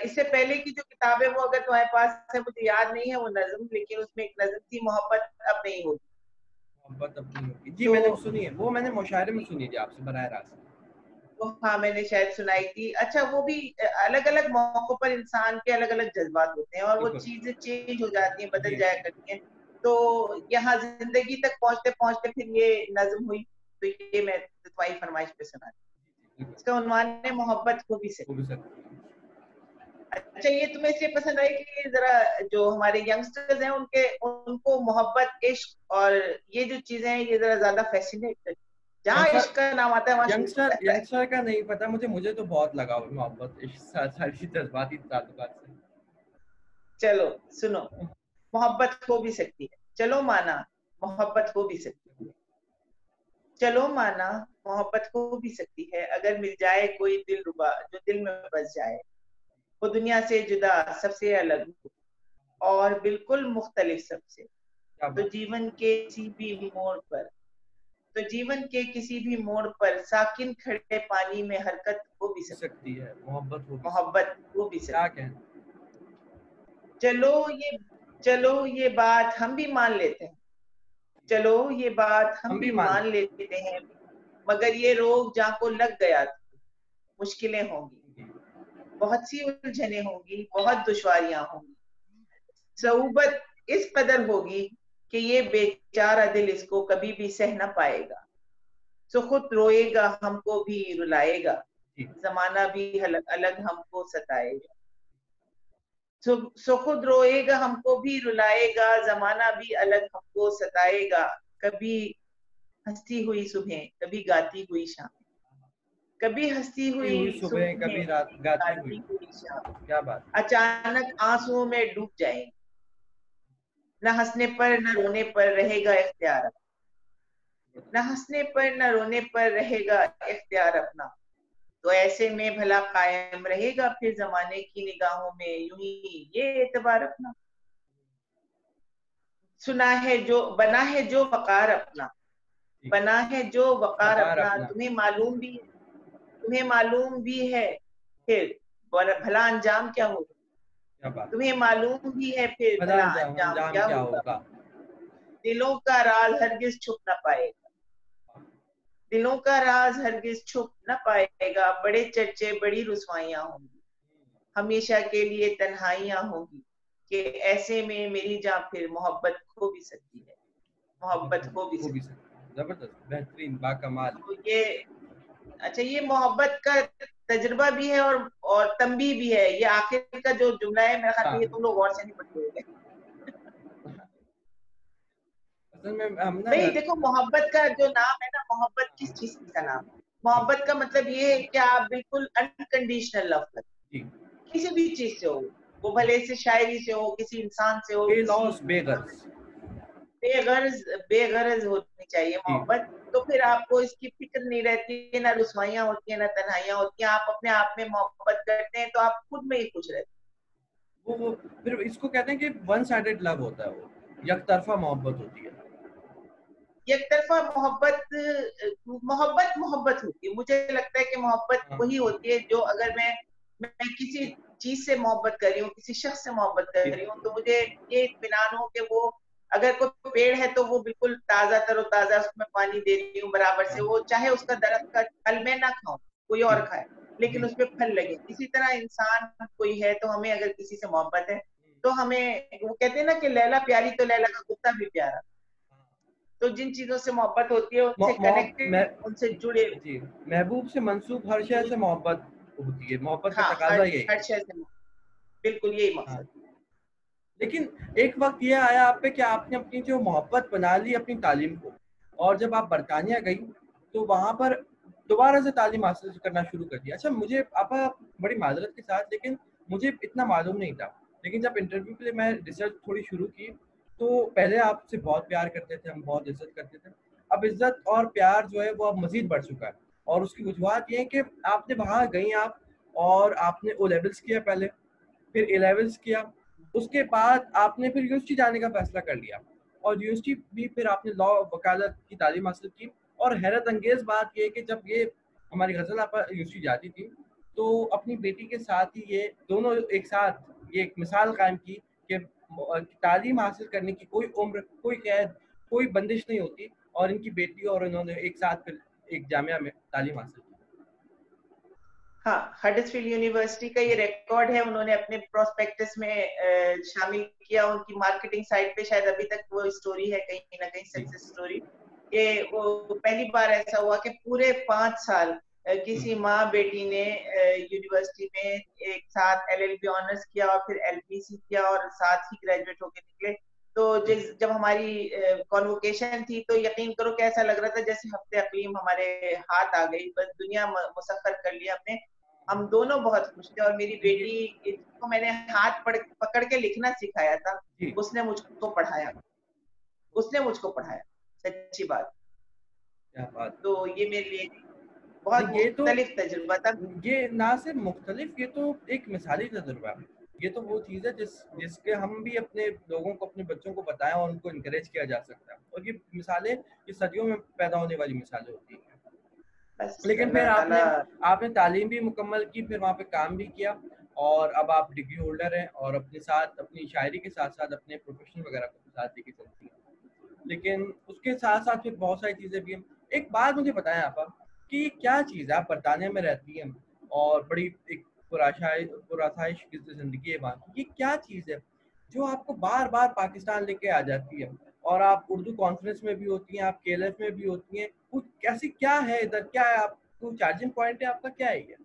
इससे पहले की जो किताब है वो अगर तुम्हारे पास है, मुझे याद नहीं है वो नज्म, लेकिन उसमें एक नज्म थी, मोहब्बत अब नहीं होगी। मोहब्बत अपनी होगी जी, तो मैंने सुनी है वो, मैंने मुशायरे में सुनी थी आपसे बराह रास्त। वो, हाँ मैंने शायद सुनाई थी। अच्छा, वो भी अलग अलग मौकों पर इंसान के अलग अलग जज्बात होते हैं और वो बिल्कुल। चीजें चेंज हो जाती हैं, बदल जी जाया करती हैं। तो यहाँ जिंदगी तक पहुंचते पहुंचते फिर ये नज्म हुई, तो ये मैं तुम्हारी फरमाइश पे सुना दी। बिल्कुल। इसका उन्वान है मोहब्बत को भी से। वो भी सर। अच्छा, ये तुम्हें इसलिए पसंद आई कि जरा जो हमारे यंगस्टर्स हैं उनके, उनको मोहब्बत, इश्क और ये जो चीजें हैं ये जरा ज्यादा फैसिनेट करती हैं। जहाँ यंगस्टर, इश्क का नाम आता है वहां शुरू हो यंगस्टर जाता है। यंगस्टर का नहीं पता मुझे, मुझे तो बहुत लगा मोहब्बत इश्क सारी जज्बाती ताल्लुकात से। चलो सुनो, मोहब्बत हो भी सकती है, चलो माना मोहब्बत हो भी सकती है, चलो माना मोहब्बत हो भी सकती है, अगर मिल जाए कोई दिल रुबा जो दिल में बस जाए, वो दुनिया से जुदा सबसे अलग हो और बिल्कुल मुख्तलिफ सबसे। क्या तो बात। जीवन के किसी भी मोड़ पर, तो जीवन के किसी भी मोड़ पर साकिन खड़े पानी में हरकत हो भी हो सकती, सकती है मोहब्बत, हो भी सकती मोहब्बत हो भी है, क्या सकती। कहें। चलो ये, चलो ये बात हम भी मान लेते हैं, चलो ये बात हम हम भी भी मान मान लेते हैं, मगर ये रोग जहाँ को लग गया था, मुश्किलें होंगी, लेंगे। बहुत सी उलझने होंगी, बहुत दुश्वारियां होंगी, सऊबत इस कदर होगी कि ये बेचारा दिल इसको कभी भी सह न पाएगा, सो खुद रोएगा हमको भी रुलाएगा, जी जमाना भी अलग अलग हमको सताएगा। सो खुद रोएगा हमको भी रुलाएगा, जमाना भी अलग हमको सताएगा, कभी हंसती हुई सुबह, कभी गाती हुई शाम, कभी हंसती हुई हुई हुई सुबह, सुबह, कभी रात कभी गाती हुई। गाती हुई शाम, क्या बात। अचानक आंसुओं में डूब जाएंगे, न हंसने पर न रोने पर रहेगा इख्तियार, न हंसने पर न रोने पर रहेगा इख्तियार अपना, तो ऐसे में भला कायम रहेगा फिर जमाने की निगाहों में यूं ही ये एतबार अपना। सुना है जो बना है जो वकार अपना, बना है जो वकार वकार अपना, अपना। तुम्हें मालूम भी है फिर भला अंजाम क्या होगा, क्या बात। तुम्हें मालूम भी है फिर भला भला अंजाम अंजाम अंजाम क्या क्या होगा, होगा। दिलों का राज हरगिज छुप न पाएगा, दिलों का राज हरगिज छुप न पाएगा, बड़े चर्चे बड़ी रुसवाइयां होंगी, हमेशा के लिए तन्हाइयां होंगी, कि ऐसे में मेरी जान फिर मोहब्बत खो भी सकती है, मोहब्बत खो भी वो भी सकती सही, जबरदस्त, बेहतरीन, बाकमाल। है। तो ये अच्छा, ये मोहब्बत का तजुर्बा भी है और तंबी भी है। ये आखिर का जो जुमला है मेरा ख्याल हाँ, में ये तुम लोग गौर से नहीं पढ़ते होंगे। असल में हम ना भाई घर। देखो, मोहब्बत का जो नाम है ना, मोहब्बत किस चीज का नाम है? मोहब्बत का मतलब ये है कि आप बिल्कुल अनकंडीशनल लव करते, जी। किसी भी चीज से हो, वो भले से शायरी से हो, किसी इंसान से हो, किसी बेलौस बेगर्ज। बेगर्ज बेगरज होनी चाहिए जी। मोहब्बत। तो फिर आपको इसकी फिक्र नहीं रहती, ना रुसवाइयां होती है ना तन्हाइयां होती हैं, आप अपने आप में मोहब्बत करते हैं तो आप खुद में ही खुश रहते हैं। वो फिर इसको कहते हैं कि वन साइडेड लव होता है, वो एक तरफा मोहब्बत होती है। एक तरफा मोहब्बत, मोहब्बत मोहब्बत होती है। मुझे लगता है कि मोहब्बत हाँ। वही होती है जो, अगर मैं किसी चीज से मोहब्बत कर रही हूँ, किसी शख्स से मोहब्बत कर जी। रही हूँ, तो मुझे ये इत्मीनान हो कि वो, अगर कोई पेड़ है तो वो बिल्कुल ताजा तरोताजा, उसमें पानी दे रही हूँ बराबर से, हाँ। वो चाहे उसका दरख्त का फल मैं ना खाऊं, कोई जी। और खाए, लेकिन जी। उसमें फल लगे। इसी तरह इंसान कोई है तो हमें अगर किसी से मोहब्बत है, तो हमें, वो कहते हैं ना कि लैला प्यारी तो लैला का कुत्ता भी प्यारा। तो जिन चीजों से मोहब्बत होती है उनसे मैं कनेक्टेड, उनसे जुड़े। जी, महबूब से मंसूब हर शय से मोहब्बत होती है, मोहब्बत का हाँ, तकाजा हर यही है। हर शय से बिल्कुल यही हाँ। मकसद। लेकिन एक वक्त ये आया आप पे कि आपने अपनी जो मोहब्बत बना ली अपनी तालीम को, और जब आप बरतानिया गई तो वहाँ पर दोबारा से तालीम हासिल करना शुरू कर दिया। अच्छा, मुझे आप बड़ी माजरत के साथ, लेकिन मुझे इतना मालूम नहीं था, लेकिन जब इंटरव्यू के लिए मैं रिसर्च थोड़ी शुरू की तो पहले आपसे बहुत प्यार करते थे, हम बहुत इज्जत करते थे। अब इज्जत और प्यार जो है वो अब मजीद बढ़ चुका है, और उसकी वजूहत ये है कि आपने वहाँ गई आप, और आपने ओ लेवल्स किया पहले, फिर ए लेवल्स किया, उसके बाद आपने फिर यूनिवर्सिटी जाने का फैसला कर लिया, और यूनिवर्सिटी भी फिर आपने लॉ वकालत की तालीम हासिल की। और हैरत अंगेज बात यह कि जब ये हमारी गज़ल आपा यूनिवर्सिटी जाती थी तो अपनी बेटी के साथ ही ये दोनों एक साथ ये एक मिसाल कायम की कि तालीम हासिल करने की कोई उम्र, कोई कैद, कोई बंदिश नहीं होती, और इनकी बेटी और इन्होंने एक साथ फिर एक जामिया में तालीम हासिल की। हाँ, हडर्सफील्ड यूनिवर्सिटी का ये रिकॉर्ड है, उन्होंने अपने प्रोस्पेक्टस में शामिल किया। उनकी मार्केटिंग साइट पे शायद अभी तक वो स्टोरी है, कहीं ना कहीं जी। Success story. कि वो पहली बार ऐसा हुआ कि पूरे 5 साल किसी माँ बेटी ने यूनिवर्सिटी में एक साथ एलएलबी ऑनर्स किया और फिर एलपीसी किया और साथ ही ग्रेजुएट होके निकले। तो जब हमारी कॉन्वोकेशन थी तो यकीन करो कि ऐसा लग रहा था जैसे हफ्ते अकलीम हमारे हाथ आ गई, बस दुनिया मुसख्खर कर लिया हमने। हम दोनों बहुत खुश थे, और मेरी ये बेटी को मैंने हाथ पकड़ के लिखना सिखाया था, जी। उसने मुझको पढ़ाया, उसने मुझको पढ़ाया, सच्ची बात। क्या बात। तो ये मेरे लिए बहुत ये तो, मुख्तलिफ तजुर्बा था। ये ना सिर्फ मुख्तलिफ, ये तो एक मिसाली तजुर्बा है। ये तो वो चीज़ है जिसके हम भी अपने लोगों को, अपने बच्चों को बताएं और उनको इनकरेज किया जा सकता है। और ये मिसालें, ये सदियों में पैदा होने वाली मिसालें होती हैं। बस लेकिन फिर अल्लाह आपने ताला। आपने तालीम भी मुकम्मल की, फिर वहाँ पे काम भी किया, और अब आप डिग्री होल्डर हैं, और अपने साथ अपनी शायरी के साथ साथ अपने प्रोफेशन वगैरह को साथ लेके चलती हैं। लेकिन उसके साथ साथ फिर बहुत सारी चीज़ें भी हैं। एक बात मुझे बताएं आप कि क्या चीज़ है, आप बरतानिया में रहती हैं और बड़ी एक पुरासाइश की ज़िंदगी है वहाँ की, ये क्या चीज़ है जो आपको बार बार पाकिस्तान लेके आ जाती है, और आप उर्दू कॉन्फ्रेंस में भी होती हैं, आप केएलएफ में भी होती हैं, कैसी क्या है इधर, क्या है आपको चार्जिंग पॉइंट है आपका, क्या है ये?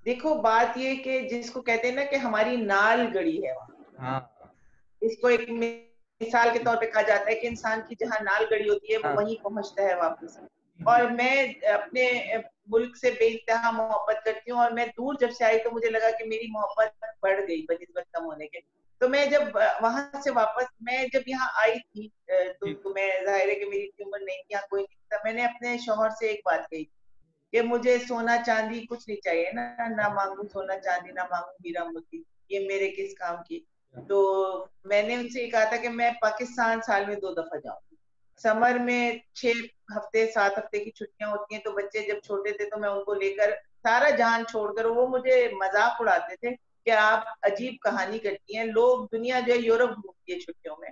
देखो बात ये कि जिसको कहते हैं ना कि हमारी नाल गड़ी है वहाँ, हाँ इसको एक मिसाल के तौर पे कहा जाता है कि इंसान की जहाँ नाल गड़ी होती है वो हाँ। वहीं पहुंचता है वापस। जी और मैं अपने मुल्क से बेइंतहा मोहब्बत करती हूँ, और मैं दूर जब से आई तो मुझे लगा कि मेरी मोहब्बत बढ़ गई बनिस्बत कम होने के। तो मैं जब वहां से वापस, मैं जब यहाँ आई थी जी तो मैं, जाहिर है कि मेरी इतनी उम्र नहीं थी, यहाँ कोई नहीं था। मैंने अपने शौहर से एक बात कही कि मुझे सोना चांदी कुछ नहीं चाहिए ना, ना मांगू सोना चांदी, ना मांगू हीरा मोती, ये मेरे किस काम की। तो मैंने उनसे ये कहा था कि मैं पाकिस्तान साल में 2 दफा जाऊंगी। समर में 6 हफ्ते 7 हफ्ते की छुट्टियां होती हैं, तो बच्चे जब छोटे थे तो मैं उनको लेकर सारा जहान छोड़कर, वो मुझे मजाक उड़ाते थे कि आप अजीब कहानी करती हैं, लोग दुनिया जो है यूरोप घूमती है छुट्टियों में,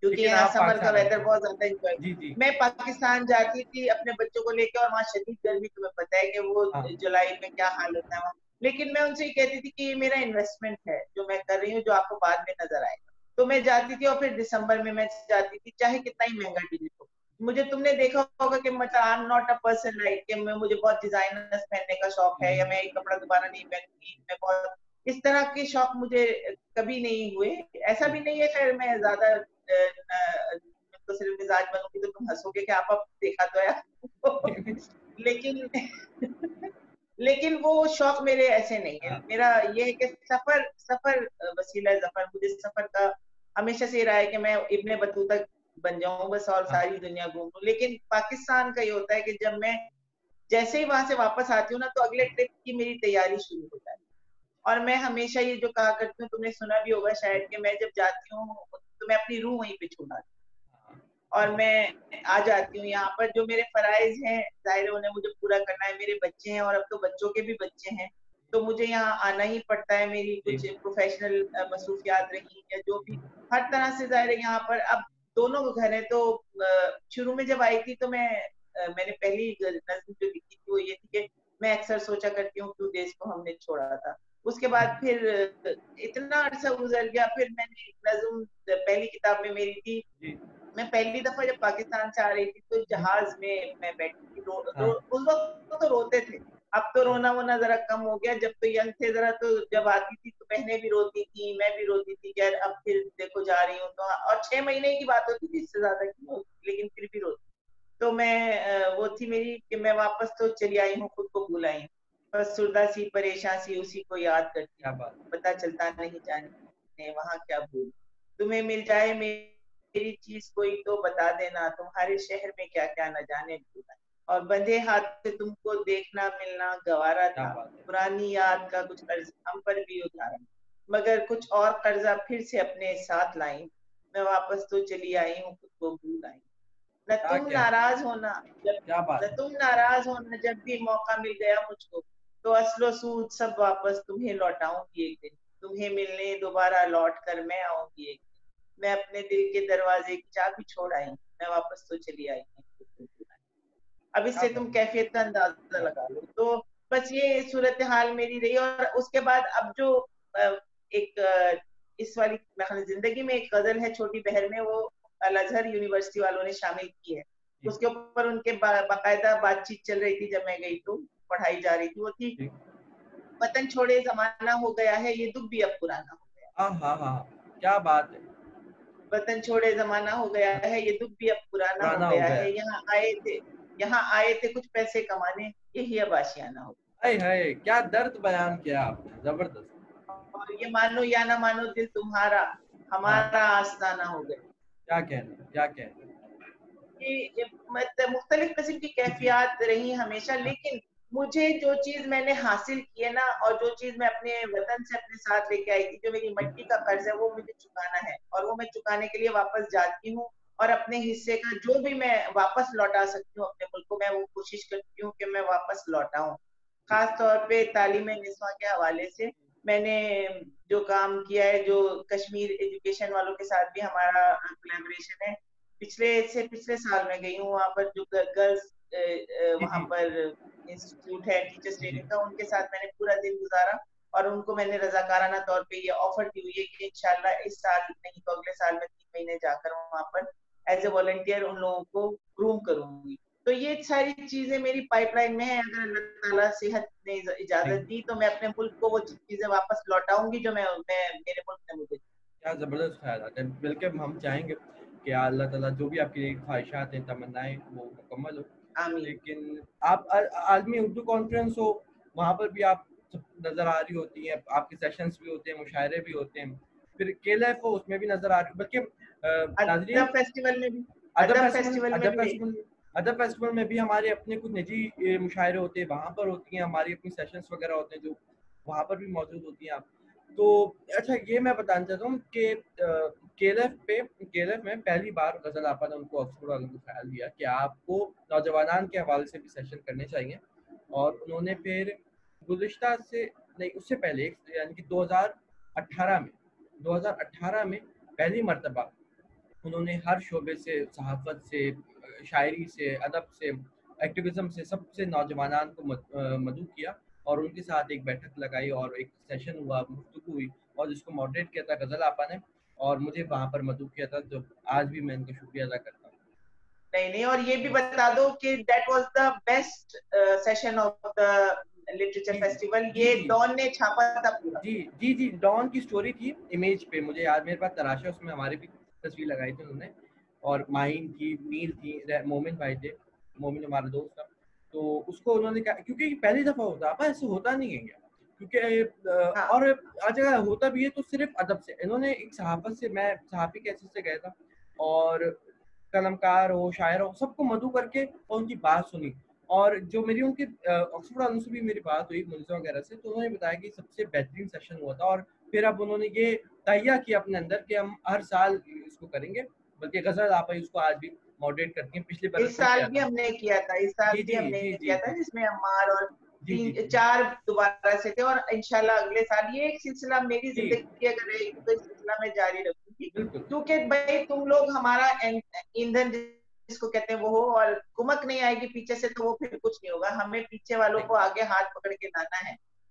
क्योंकि लेकिन यहाँ आप समर का पाकिस्तान रहते वेदर हैं। बहुत ज्यादा इंजॉय। जी जी। मैं पाकिस्तान जाती थी अपने बच्चों को लेकर, और वहाँ शदीद गर्मी, तुम्हें पता है कि वो हाँ जुलाई में क्या हाल होता है वहाँ। लेकिन मैं उनसे ये कहती थी कि ये मेरा इन्वेस्टमेंट है जो मैं कर रही हूँ, जो आपको बाद में नजर आएगा। तो मैं जाती थी, और फिर दिसंबर में मैं जाती थी, चाहे कितना ही महंगा टिकट हो। मुझे, तुमने देखा होगा कि मतलब I am not a person like कि मैं, मुझे बहुत डिजाइनर्स पहनने का शौक है, या मैं एक कपड़ा दोबारा नहीं पहनूंगी, मैं बहुत इस तरह के शौक मुझे कभी नहीं हुए। ऐसा भी नहीं है, खैर मैं ज्यादा तो सिर्फ मिजाज बनूंगी तो तुम हंसोगे कि आप अब देखा तो है आपको। लेकिन लेकिन वो शौक मेरे ऐसे नहीं है। हाँ मेरा ये है कि सफर सफर वसीला जफर, मुझे सफर का हमेशा से रहा है कि मैं इब्ने बतूता बन जाऊं बस, और हाँ। सारी दुनिया घूम लूं। लेकिन पाकिस्तान का ये होता है कि जब मैं जैसे ही वहां से वापस आती हूँ ना, तो अगले ट्रिप की मेरी तैयारी शुरू हो जाती है। और मैं हमेशा ये जो कहा करती हूँ, तुमने सुना भी होगा शायद, कि मैं जब जाती हूँ तो मैं अपनी रूह वहीं पे छोड़ आती हूँ, और मैं आ जाती हूँ यहाँ पर। जो मेरे फराइज हैं, जाहिर है उन्हें मुझे पूरा करना है, मेरे बच्चे हैं और अब तो बच्चों के भी बच्चे हैं, तो मुझे यहाँ आना ही पड़ता है। मेरी जी कुछ प्रोफेशनल मसरूफियात रही या जो भी, हर तरह से जाहिर है यहाँ पर अब दोनों को घर है। तो शुरू में जब आई थी तो मैंने पहली नज्म जो लिखी थी वो ये थी कि मैं अक्सर सोचा करती हूँ क्यों देश को हमने छोड़ा था। उसके बाद फिर इतना अरसा गुजर गया, फिर मैंने एक नज्म पहली किताब में मेरी थी। जी मैं पहली दफा जब पाकिस्तान से आ रही थी तो जी। जहाज में मैं बैठी थी, हाँ उस वक्त तो रोते थे। अब तो रोना वोना जरा कम हो गया, जब तो यंग थे जरा, तो जब आती थी तो बहनें भी रोती थी, मैं भी रोती थी कि यार अब फिर देखो जा रही हूँ तो। और 6 महीने की बात होती थी, इससे ज्यादा की होती, लेकिन फिर भी रोती। तो मैं वो थी मेरी कि मैं वापस तो चली आई हूँ, खुद को भूल आई हूँ, बस सुरदा सी परेशान सी उसी को याद करती क्या हूँ, बात। पता चलता नहीं जाने वहां क्या भूल। तुम्हें मिल जाए मेरी चीज कोई तो बता देना, तुम्हारे शहर में क्या क्या न जाने भूला। और बंधे हाथ से तुमको देखना मिलना गवारा क्या था, बात है। पुरानी याद का कुछ कर्ज हम पर भी उतारा, मगर कुछ और कर्जा फिर से अपने साथ लाई। मैं वापस तो चली आई हूँ, खुद को भूल आई। न क्या तुम कहना। नाराज होना जब क्या न बात है। तुम नाराज होना जब भी मौका मिल गया मुझको, तो असलो सूद सब वापस तुम्हें लौटाऊंगी एक दिन। तुम्हें मिलने दोबारा लौट कर मैं आऊंगी एक दिन। मैं अपने दिल के दरवाजे की चाबी छोड़ आई, मैं वापस तो चली आई हूँ। अब क्या इससे तुम बात। कैफियत का अंदाजा लगा लो। तो बस ये सूरत हाल मेरी रही। और उसके बाद अब जो एक इस वाली जिंदगी में एक गजल है छोटी बहर में, वो अल अजहर यूनिवर्सिटी वालों ने शामिल की है। जी उसके ऊपर उनके बाकायदा बातचीत चल रही थी जब मैं गई तो पढ़ाई जा रही थी। वो थी, जी। वतन छोड़े जमाना हो गया है, ये दुख भी अब पुराना हो गया। हाँ हाँ हाँ। क्या बात है। वतन छोड़े जमाना हो गया हाँ, है, ये दुख भी अब पुराना हो पुराना हो गया गया। है। यहाँ आए थे कुछ पैसे कमाने, यही अब आशियाना हो हाय हाय, क्या दर्द बयान किया आपने, जबरदस्त। गया। और ये मानो या ना मानो दिल तुम्हारा हाँ। हमारा आस्ताना हो गया। क्या कहना, क्या कहना। ये मतलब मुख्तलिफ किस्म की जी जी। कैफियत रही हमेशा। हाँ लेकिन मुझे जो चीज मैंने हासिल की है ना, और जो चीज मैं अपने वतन से अपने साथ लेके आई थी, जो मेरी मट्टी का कर्ज है, वो मुझे चुकाना है, और वो मैं चुकाने के लिए वापस जाती हूँ। और अपने हिस्से का जो भी मैं वापस लौटा सकती हूँ अपने मुल्क को, मैं वो कोशिश करती हूँ कि मैं वापस लौटाऊं। खास तौर पे तालीम निस्वां के हवाले से मैंने जो काम किया है, जो कश्मीर एजुकेशन वालों के साथ भी हमारा कोलैबोरेशन है। पिछले साल मैं गई हूँ वहां पर, जो गर्ल्स जी वहां जी पर इंस्टीट्यूट है टीचर्स जी। ट्रेनिंग का, उनके साथ मैंने पूरा दिन गुजारा। और उनको मैंने रजाकाराना तौर पे ये ऑफर दी हुई है कि इंशाल्लाह इस साल नहीं तो अगले साल में 3 महीने जाकर वहां पर एज ए वॉलंटियर उन लोगों को ग्रूम करूंगी। तो ये सारी चीजें मेरी पाइपलाइन में है। अगर अल्लाह ताला सेहत ने इजाजत दी तो मैं अपने मुल्क को वो चीजें वापस लौटाऊंगी जो मैं मेरे मुल्क ने मुझे। क्या ज़बरदस्त ख्यालात हैं। बल्कि हम चाहेंगे कि अल्लाह ताला जो भी आपकी ख्वाहिशात हैं, तमन्नाएँ वो मुकम्मल हो। आमीन। लेकिन आप आलमी उर्दू कॉन्फ्रेंस हो, वहाँ पर भी आप नज़र आ रही होती हैं, आपके सेशंस भी होते हैं, मुशायरे भी होते हैं। फिर केएलएफ हो उसमें भी नज़र आ रही, बल्कि नाज़रीन अदब फेस्टिवल में भी, अदब अदब फेस्टिवल फेस्टिवल में अदब भी। फेस्टिवल अदब फेस्टिवल में भी हमारे अपने कुछ निजी मुशायरे होते हैं, वहाँ पर होती हैं हमारी अपनी सेशंस वगैरह होते हैं जो वहाँ पर भी मौजूद होती हैं आप। तो अच्छा ये मैं बताना चाहता हूँ कि केएलएफ में पहली बार गज़ल आपा ने उनको ऑक्सफोर्ड वालों को ख्याल दिया कि आपको नौजवानान के हवाले से भी सेशन करने चाहिए, और उन्होंने फिर गुज़िश्ता से नहीं उससे पहले यानी कि 2018 में 2018 में पहली मर्तबा उन्होंने हर शोबे से, सहाफ़त से, शायरी से, अदब से, एक्टिविज़्म से, सबसे नौजवानान को मदऊ किया और उनके साथ एक बैठक लगाई और एक सेशन हुआ, गुफ्तगू हुई और जिसको मॉडरेट किया था गज़ल आपा ने और मुझे वहाँ पर मदऊ किया था, जो आज भी मैं इनका शुक्रिया अदा करता हूँ। नहीं नहीं, और ये भी बता दो कि that was the best session of the literature जी, फेस्टिवल। जी, ये जी। डॉन ने छापा था पूरा। जी, जी, जी, डॉन की स्टोरी थी इमेज पे, मुझे याद मेरे पास तराशा है, उसमें हमारी भी तस्वीर लगाई थी उन्होंने और माहीन थी, मीर थी, मोमिन भाई थे, मोमिन हमारा दोस्त था। तो उसको उन्होंने कहा क्योंकि पहली दफ़ा होता है, आपा ऐसे होता नहीं है क्या? क्योंकि हाँ, और अगर होता भी है तो सिर्फ़ अदब से। इन्होंने एक सहाफ़त से, मैं सहाफ़ी के हैसियत से गया था और कलमकार हो, शायर हो, सबको मदऊ करके और उनकी बात सुनी। और जो मेरी उनके ऑक्सफोर्ड वालों से भी मेरी बात हुई मुंज़ा वगैरह से, तो उन्होंने बताया कि सबसे बेहतरीन सेशन हुआ था और फिर अब उन्होंने ये तहिया किया अपने अंदर कि हम हर साल इसको करेंगे, बल्कि गज़ल आप ही उसको आज भी मॉडरेट करती हैं, पिछले बरस इस भी साल किया भी था। हमने किया था, इस साल जी, भी जी, हमने जी, जी, किया था जी। जिसमें अम्मार और जी, जी, तीन जी। चार दोबारा से थे। और इंशाल्लाह अगले साल ये एक सिलसिला मेरी जी, जिंदगी अगर रहेगी तो इस सिलसिला में जारी रखूंगी। बिल्कुल। क्योंकि भाई तुम लोग हमारा ईंधन जिसको कहते हैं वो हो, और कुमक नहीं आएगी पीछे से तो वो फिर कुछ नहीं होगा। हमें पीछे वालों नहीं, को आगे हाथ पकड़ के लाना है।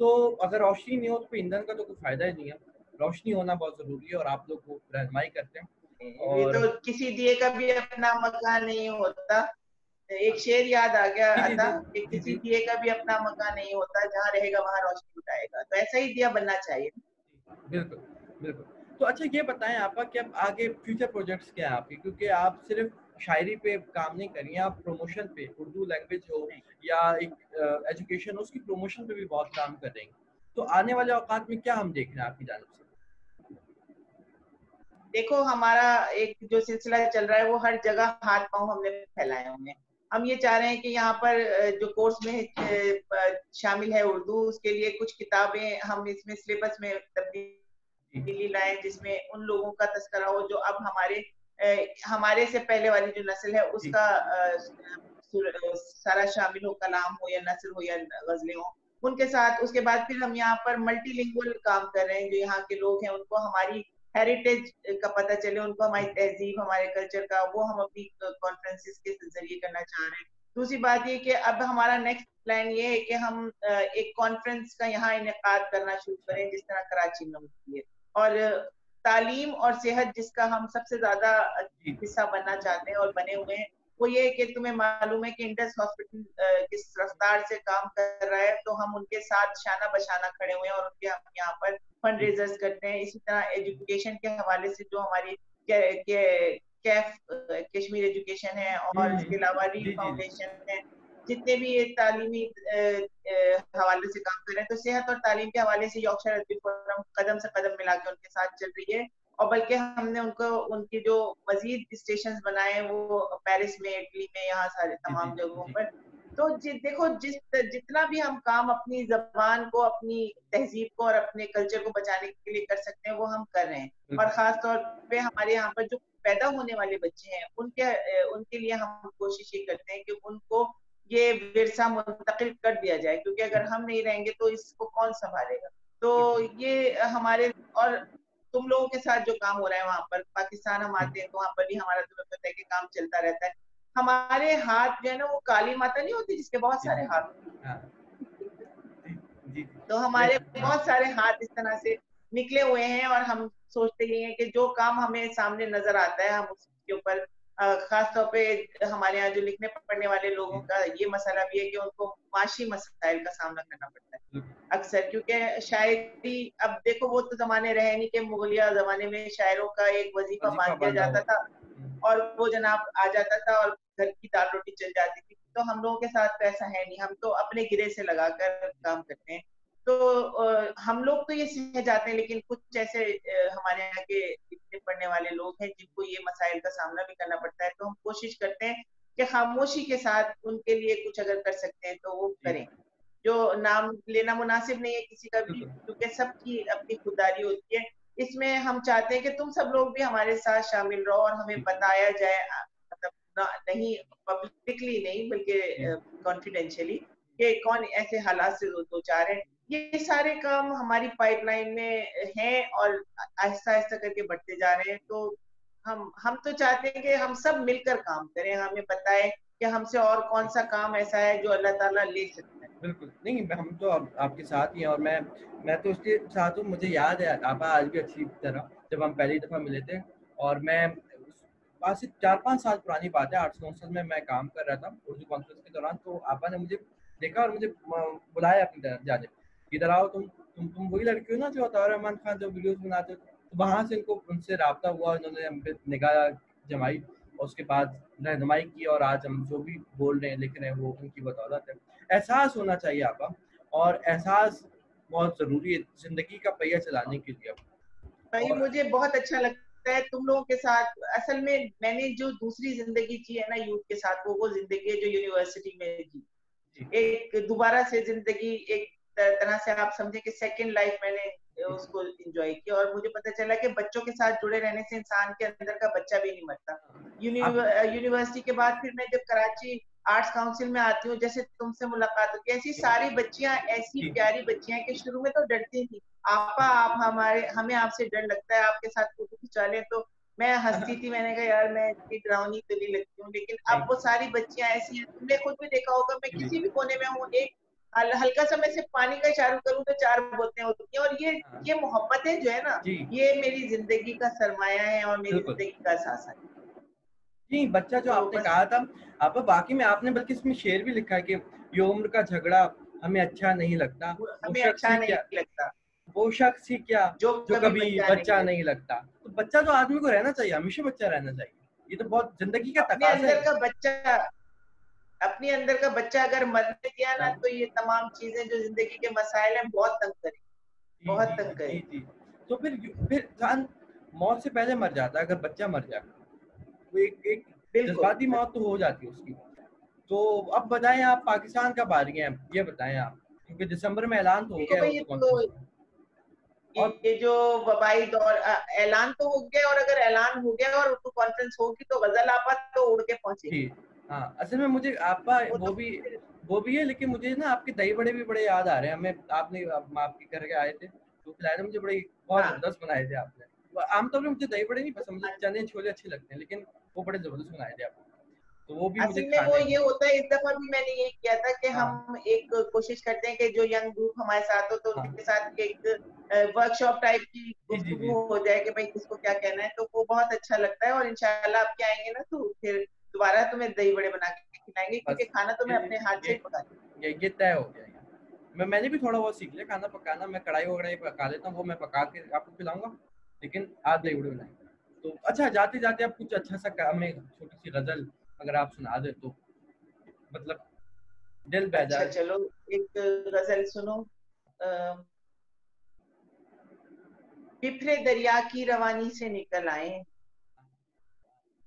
तो अगर रोशनी नहीं हो तो फिर ईंधन का तो कोई फ़ायदा ही नहीं है। रोशनी होना बहुत ज़रूरी है और आप लोग वो रहनुमाई करते हैं ये और तो किसी दिए का भी अपना मकान नहीं होता। एक शेर याद आ गया जी, जी, आता जी। कि जी, किसी जी। दिए का भी अपना मकान नहीं होता, जहाँ रहेगा वहां रोशनी उठाएगा। तो ऐसा ही दिया बनना चाहिए। बिल्कुल, बिल्कुल। तो अच्छा ये बताएँ आपा कि अब आगे फ्यूचर प्रोजेक्ट्स क्या हैं आपके? क्योंकि आप सिर्फ़ शायरी पे काम नहीं कर रही हैं, आप प्रमोशन पे उर्दू लैंग्वेज हो या एक एजुकेशन हो, उसकी प्रमोशन पे भी बहुत काम कर रही हैं। तो आने वाले औकात में क्या हम देख रहे हैं आपकी जानिब से? देखो, हमारा एक जो सिलसिला चल रहा है वो हर जगह हाथ पांव हमने फैलाए हुए हैं। हम ये चाह रहे हैं कि यहाँ पर जो कोर्स में शामिल है उर्दू, उसके लिए कुछ किताबें हम इसमें सिलेबस में जी, तब्दीली लाए, जिसमें उन लोगों का तस्करा हो जो अब हमारे से पहले वाली जो नस्ल है जी, उसका सारा शामिल हो, कलाम हो या नस्ल हो या गजलें हो उनके साथ। उसके बाद फिर हम यहाँ पर मल्टीलिंगुअल काम कर रहे हैं। जो यहाँ के लोग हैं उनको हमारी हेरिटेज का पता चले, उनको हमारी जी, तहजीब, हमारे कल्चर का, वो हम अपनी कॉन्फ्रेंसिस के जरिए करना चाह रहे हैं। दूसरी बात ये कि अब हमारा नेक्स्ट प्लान ये है कि हम एक कॉन्फ्रेंस का यहाँ इनेकाद करना शुरू अच्छा, करें जिस तरह कराची में होती है। और तालीम और सेहत जिसका हम सबसे ज्यादा जी, हिस्सा बनना चाहते हैं और बने हुए हैं, वो ये है कि तुम्हें मालूम है कि इंडस हॉस्पिटल किस रफ्तार से काम कर रहा है, तो हम उनके साथ शाना बशाना खड़े हुए हैं और उनके हम यहाँ पर फंड जी, रेजर्स करते हैं। इसी तरह एजुकेशन के हवाले से जो हमारी कैफ कश्मीर एजुकेशन है और हुँ, इसके अलावा रीड जी, जी, जी, फाउंडेशन है, जितने भी ये तालीमी हवाले से काम कर रहे हैं, तो सेहत और तालीम के हवाले से यॉर्कशायर अदबी फोरम कदम से कदम मिला के उनके साथ चल रही है। और बल्कि हमने उनको उनकी जो मजीद स्टेशन बनाए हैं वो पेरिस में, इटली में, यहाँ सारे जी, जी, तमाम जगहों जी, पर। तो देखो, जितना भी हम काम अपनी जबान को, अपनी तहजीब को और अपने कल्चर को बचाने के लिए कर सकते हैं वो हम कर रहे हैं। और बिल्कुल, खास तौर पे हमारे यहाँ पर जो पैदा होने वाले बच्चे हैं उनके लिए हम कोशिश ये करते हैं कि उनको ये विरसा मुंतकिल कर दिया जाए, क्योंकि जी, अगर हम नहीं रहेंगे तो इसको कौन संभालेगा। तो बिल्कुल, ये हमारे, और तुम लोगों के साथ जो काम हो रहा है वहां पर, पाकिस्तान हम जी, आते हैं तो वहां पर भी हमारा, तुम्हें पता है कि काम चलता रहता है। हमारे हाथ जो है ना, वो काली माता नहीं होती जिसके बहुत जी, सारे जी, हाथ होते हाँ, जी, जी। तो हमारे बहुत सारे हाथ इस तरह से निकले हुए हैं और हम सोचते ही हैं कि जो काम हमें सामने नजर आता है हम उसके ऊपर खास तौर पे हमारे यहाँ जो लिखने पढ़ने वाले लोगों का ये मसला भी है कि उनको माशी मसाइल का सामना करना पड़ता है अक्सर, क्योंकि शायरी, अब देखो वो तो जमाने रहे नहीं कि मुगलिया जमाने में शायरों का एक वजीफा वजीफा बांध दिया बांधा जाता हुआ। था और वो जनाब आ जाता था और घर की दाल रोटी चल जाती थी। तो हम लोगों के साथ तो ऐसा है नहीं, हम तो अपने गिरे से लगाकर काम करते हैं। तो हम लोग तो ये सह जाते हैं, लेकिन कुछ ऐसे हमारे यहाँ के लिखने पढ़ने वाले लोग हैं जिनको ये मसाइल का सामना भी करना पड़ता है। तो हम कोशिश करते हैं कि खामोशी के साथ उनके लिए कुछ अगर कर सकते हैं तो वो करें। जो नाम लेना मुनासिब नहीं है किसी का भी, बिल्कुल क्योंकि सबकी अपनी खुददारी होती है। इसमें हम चाहते हैं कि तुम सब लोग भी हमारे साथ शामिल रहो और हमें जी, बताया जाए, मतलब नहीं पब्लिकली नहीं बल्कि जी, कॉन्फिडेंशियली, कि कौन ऐसे हालात से दो चार है। ये सारे काम हमारी पाइपलाइन में हैं और आहिस्ता आहिस्ता करके बढ़ते जा रहे हैं। तो हम तो चाहते हैं कि हम सब मिलकर काम करें, हमें बताएं कि हमसे और कौन जी। सा काम ऐसा है जो अल्लाह ताला ले सकता है। बिल्कुल, नहीं हम तो आपके साथ ही हैं और मैं तो उसके साथ हूँ। मुझे याद है आपा आज भी अच्छी तरह जब हम पहली दफ़ा मिले थे और मैं आज से 4-5 साल पुरानी बात है, 8 कौंसल में मैं काम कर रहा था उर्दू कॉन्फ्रेंस के दौरान। तो आपा ने मुझे देखा और मुझे बुलाया अपनी तरफ जाने, इधर आओ तुम वही लड़की हो ना जो अताउर रहमान खान जो वीडियोस बनाते हो। तो वहाँ से उनसे राब्ता हुआ, उन्होंने हम पे निगाह जमाई और उसके बाद रहनुमाई की और आज हम जो भी बोल रहे हैं लिख रहे हैं वो उनकी बदौलत है। एहसास होना चाहिए आपा, और एहसास बहुत ज़रूरी है ज़िंदगी का पहिया चलाने के लिए। भाई और मुझे बहुत अच्छा लगता है तुम लोगों के साथ। असल में मैंने जो दूसरी जिंदगी जी है ना यूथ के साथ, वो जिंदगी है जो यूनिवर्सिटी में जी। जी, एक दोबारा से जिंदगी, एक तरह से आप समझे कि सेकंड लाइफ मैंने जी, उसको एंजॉय किया और मुझे पता चला कि बच्चों के साथ जुड़े रहने से इंसान के अंदर का बच्चा भी नहीं मरता। आप यूनिवर्सिटी के बाद फिर मैं जब कराची आर्ट्स काउंसिल में आती हूँ, जैसे तुमसे मुलाकात होती है, ऐसी सारी बच्चियां ऐसी जी, प्यारी बच्चियां कि शुरू में तो डरती थी, आपा आप हमारे हमें आपसे डर लगता है, आपके साथ फोटो खिंचा लें तो मैं हंसती थी। मैंने कहा यार मैं इतनी डरावनी तो नहीं लगती हूँ, लेकिन अब थैंक वो यू। सारी बच्चियां ऐसी हैं, तुमने खुद भी देखा होगा, मैं जी, किसी जी, भी कोने में हूँ, एक हल्का सा मैं सिर्फ पानी का इशारा करूँ तो चार बोलते होती हैं। और हाँ, ये मोहब्बतें जो है ना, जी, ये मेरी जिंदगी का सरमाया है और मेरी बिल्कुल। जिंदगी का असासा है। जी, बच्चा जो तो आपने बस कहा था, आपा वाक़ई में आपने बल्कि इसमें शेर भी लिखा है कि ये उम्र का झगड़ा हमें अच्छा नहीं लगता, वो हमें शख्स अच्छा ही नहीं क्या लगता वो शख्स ही क्या जो जो कभी कभी बच्चा नहीं बच्चा नहीं लगता। लगता। तो बच्चा तो आदमी को रहना चाहिए, हमेशा बच्चा रहना चाहिए। ये तो बहुत ज़िंदगी का अपने तकाज़ा अंदर है। का बच्चा, अपने अंदर का बच्चा अगर मरने दिया ना, हाँ, तो ये तमाम चीजें जो जिंदगी के मसाइल हैं बहुत तंग करें, जी, बहुत जी, तंग जी, करें। जी। तो फिर इंसान मौत से पहले मर जाता है अगर बच्चा मर जाए। वो एक एक बिल्कुल जज़्बाती मौत तो हो जाती है उसकी। तो अब बताएँ आप पाकिस्तान कब आ रही हैं? ये बताएँ आप? क्योंकि दिसंबर में ऐलान तो हो देखो गया है भाई, उर्दू कॉन्फ्रेंस का। और ये जो वबाई दौर ऐलान तो हो गया, और अगर ऐलान हो गया और उर्दू कॉन्फ्रेंस होगी तो गजल आपा तो उड़ के पहुंचेगी। जी, हाँ, असल में मुझे आपका वो तो वो भी है, लेकिन मुझे ना आपके दही बड़े भी बड़े याद आ रहे हैं। आपने आपके घर के आए थे, तो खिलाए थे मुझे, बड़े बहुत हाँ ज़बरदस्त बनाए थे आपने। आमतौर पे मुझे दही बड़े नहीं पसंद, मुझे चने छोले अच्छे लगते हैं, लेकिन वो बड़े ज़बरदस्त बनाए थे आपने। तो वो भी मुझे असल में वो खाने ये होता है, इस दफा भी मैंने ये किया था कि हाँ, हम एक कोशिश करते हैं कि जो यंग ग्रुप हमारे साथ हो तो हाँ। उनके साथ एक वर्कशॉप टाइप की जी, जी, जी। गुफ्तगू हो जाए कि भाई किसको क्या कहना है, तो वो बहुत अच्छा लगता है। और इंशाल्लाह आप क्या आएंगे ना तो फिर दोबारा तुम्हें दही बड़े बना के खिलाएंगे, क्योंकि बस खाना तो ये मैं अपने हाथ से ये ही पकाती ये तय हो गया ये। मैंने भी थोड़ा बहुत सीख लिया खाना पकाना। मैं कढ़ाई-वढ़ाई पका लेता हूँ, वो मैं पका के आपको खिलाऊँगा, लेकिन आज हूँ। दही बड़े बनाएँगे। तो अच्छा, जाते-जाते आप कुछ अच्छा सा हमें छोटी-सी गज़ल अगर आप सुना दें तो मतलब दिल बह अच्छा जाए। चलो, एक गजल सुनो। अ, बिफरे दरिया की रवानी से निकल आए,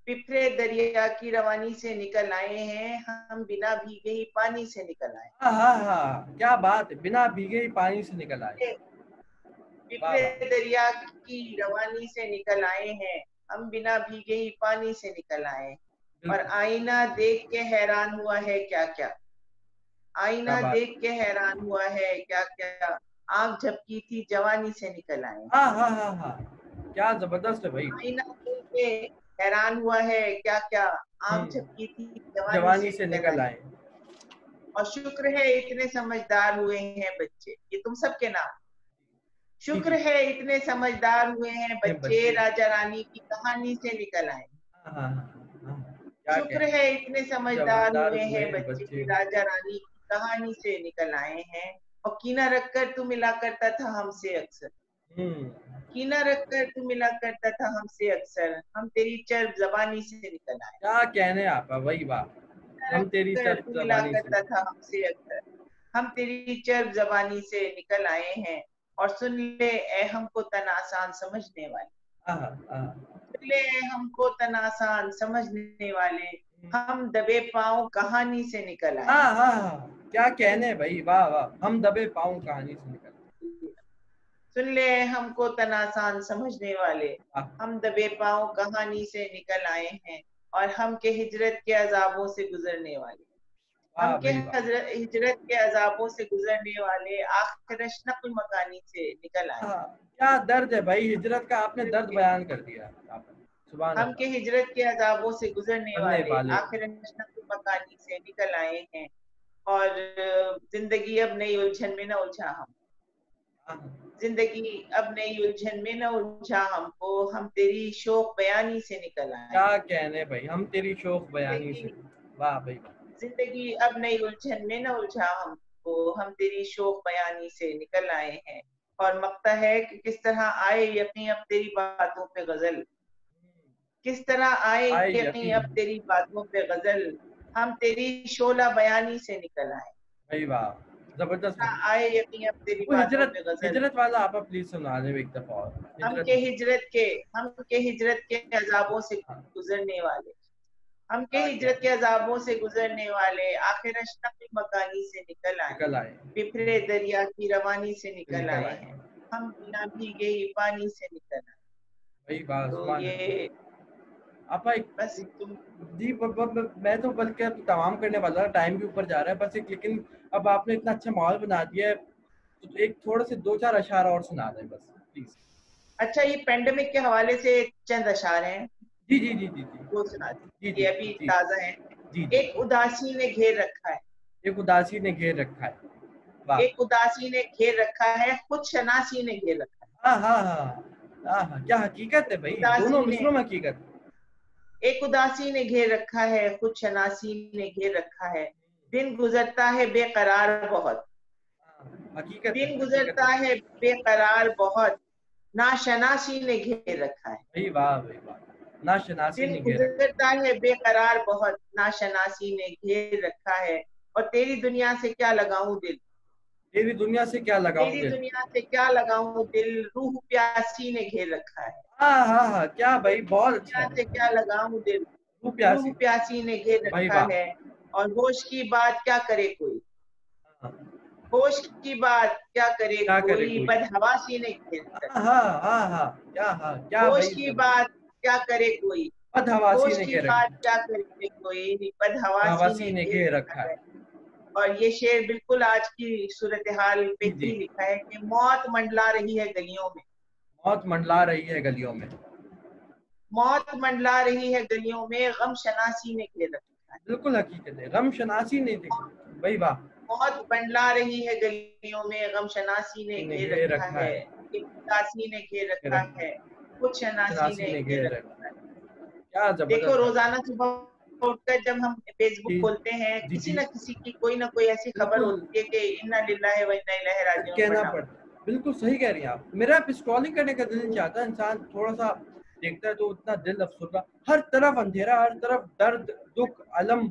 पिपरे दरिया की रवानी से निकल आए हैं, हम बिना भीगे ही पानी से निकल आए। आहा! क्या बात है! बिना भीगे ही पानी से निकल आए। वाह, पिपरे वाह! दरिया की रवानी से निकल आए हैं, हम बिना भीगे ही पानी से निकल आए। और बिल्कुल, आईना देख के हैरान हुआ है क्या क्या, क्या आईना बात देख के हैरान हुआ है क्या क्या, आंख झपकी थी जवानी से निकल आए। आहाहाहा! क्या ज़बरदस्त है भई। आईना देख के हैरान हुआ है क्या क्या, हुँ, आंख झपकी थी जवानी जवानी से से निकल निकल आए। आए। और शुक्र है इतने समझदार हुए हैं बच्चे, ये तुम सबके नाम। शुक्र है इतने समझदार हुए हैं ये बच्चे, बच्चे। राजा रानी की कहानी से निकल आए। हाँ हाँ हाँ हाँ, क्या शुक्र कहने। है इतने समझदार समझदार हुए हुए हैं हैं बच्चे बच्चे। की राजा रानी की कहानी से निकल आए हैं। और कीना रखकर तू मिला करता था हमसे अक्सर, हम्म। कीना रखकर तू मिला करता था हमसे अक्सर, हम तेरी चर्ब जबानी से निकल आए। क्या कहने आपा, वही बात। कीना हम तेरी रखकर चर्च तू मिला जबानी से। करता था हमसे अक्सर, हम तेरी चर्ब जबानी से निकल आए हैं। और सुन ले ए हमको तन आसान समझने वाले, हाँ हाँ। सुन ले ए हमको तन आसान समझने वाले, हम दबे पांव कहानी से निकल आए हाँ हैं। हाँ हाँ, क्या कहने भाई, वाह वाह, हम दबे पाँव कहानी से निकल। सुन ले हमको तनासान समझने वाले, वाह हम दबे पांव कहानी से निकल आए हैं। और हम के हिजरत के अजाबों से गुजरने वाले, हम वाह के भाई वाह। हिजरत के अजाबों से गुजरने वाले, आखिरश नक्ल मकानी से निकल आए। हाँ, क्या दर्द है भाई, हिजरत का आपने दर्द बयान कर दिया आपने। सुभान हम के अल्लाह। हिजरत के अजाबों से गुजरने बनने वाले, वाले। आखिरश नक्ल मकानी से निकल आए हैं। और जिंदगी अब नई उलझन में न उलझा हम, हाँ, जिंदगी अब नई उलझन में न उलझा हमको, हम तेरी शोक बयानी से निकल आए। क्या कहने भाई, हम तेरी शोक बयानी जिंदगी से। वाह भाई वाह। जिंदगी अब नई उलझन में न उलझा हमको, हम तेरी शोक बयानी से निकल आए हैं। और मकता है कि किस तरह आए यकीन अब तेरी बातों पे गजल, किस तरह आए आए यकीन अब यकीन। तेरी बातों पे गजल, हम तेरी शोला बयानी से निकल आए। भाई वाह, जबरदस्त भाई। आए यकीन अब तेरी वो बातों हिजरत, पे गजल, हिजरत वाला आप प्लीज सुना दे एक दफा और। हिजरत। हम के हिजरत के अजाबों से हाँ, गुजरने वाले, हम के क्या हिजरत के कहने। अजाबों से गुजरने वाले, आखिर अशनक़ मकानी से निकल आए, निकल आए। बिफरे दरिया की रवानी से निकल निकल आए आए। हैं, हम बिना भीगे ही पानी से निकल आए। वही बात, तो सुभान अल्लाह। ये आपा बस तुम जी मैं तो बल्कि अब तमाम करने वाला, टाइम भी ऊपर जा रहा है बस एक, लेकिन अब आपने इतना अच्छा माहौल बना दिया है, तो एक थोड़े से दो चार अशार और सुना दें बस प्लीज। अच्छा, ये पेंडेमिक के हवाले से चंद अशार हैं, जी जी जी जी जी। वो सुना जी दी, जी ये अभी जी ताजा है। जी जी। एक उदासी ने घेर रखा है, एक उदासी ने घेर रखा है। वाह। एक उदासी ने घेर रखा है, खुद शनासी ने घेर रखा है। हाँ हाँ हाँ हाँ हाँ, क्या हकीकत है भाई, दोनों उदासी ने मिसलों में हकीकत है। एक उदासी ने घेर रखा है, खुद शनासी ने घेर रखा है, दिन गुजरता है बेकरार बहुत, हाँ, हकीकत है, दिन हकीकत गुजरता है। है बेकरार बहुत, नाशनासी ने घेर रखा है। भाई वाह भाई वाह, ना शनासी दिन ने घेर रखा है। गुजरता है बेकरार बहुत, नाशनासी ने घेर रखा है। और तेरी दुनिया से क्या लगाऊं दिल, तेरी दुनिया से क्या लगाऊं तेरी दिल। दुनिया से क्या लगाऊं दिल, रूह प्यासी ने घेर रखा है। हाँ हाँ हाँ, क्या भाई, तेरी बहुत अच्छा दुनिया से है। क्या लगाऊं दिल, तू रूह प्यासी। प्यासी ने घेर भाई रखा वाह। है। और होश की बात क्या करे कोई, हाँ, होश की बात क्या करे क्या करे कोई, कोई। बदहवासी ने घेर रखा हाँ हाँ हाँ हाँ, क्या, हाँ है। क्या होश भाई, की जबरदस्त। बात क्या करे कोई, बदहवासी होश ने की घेर बात रखा क्या करे कोई, है। बदहवासी हवासी ने ने घेर घेर रखा रखा है। है। और ये शेर बिल्कुल आज की सूरत हाल पे जी जी। ही लिखा है कि मौत मंडला रही है गलियों में, मौत मंडला रही है गलियों में। मौत मंडला रही है गलियों में, गम शनासी ने घेर रखा है। बिल्कुल हकीकत है, गम शनासी ने देखी। भाई वाह। मौत मंडला रही है गलियों में, गम शनासी ने ने घेर घेर रखा रखा है, है। एक उदासी ने घेर घेर रखा रखा है, है। कुछ शनासी शनासी ने ने घेर घेर रखा रखा है। है। क्या देखो, जबरदस्त है। रोजाना सुबह उठकर जब हम फेसबुक जी खोलते हैं, जी किसी जी। न किसी की कोई ना कोई ऐसी खबर बिल्कुल होती है कि इन्ना लिल्लाहि व इन्ना इलैहि राजिऊन कहना पढ़ना पड़ता होता है। है। बिल्कुल सही कह रही हैं आप, मेरा स्क्रॉलिंग करने का दिल नहीं चाहता, इंसान थोड़ा सा देखता है तो उतना दिल अफसरदा, हर तरफ अंधेरा, हर तरफ दर्द, दुख, अलम,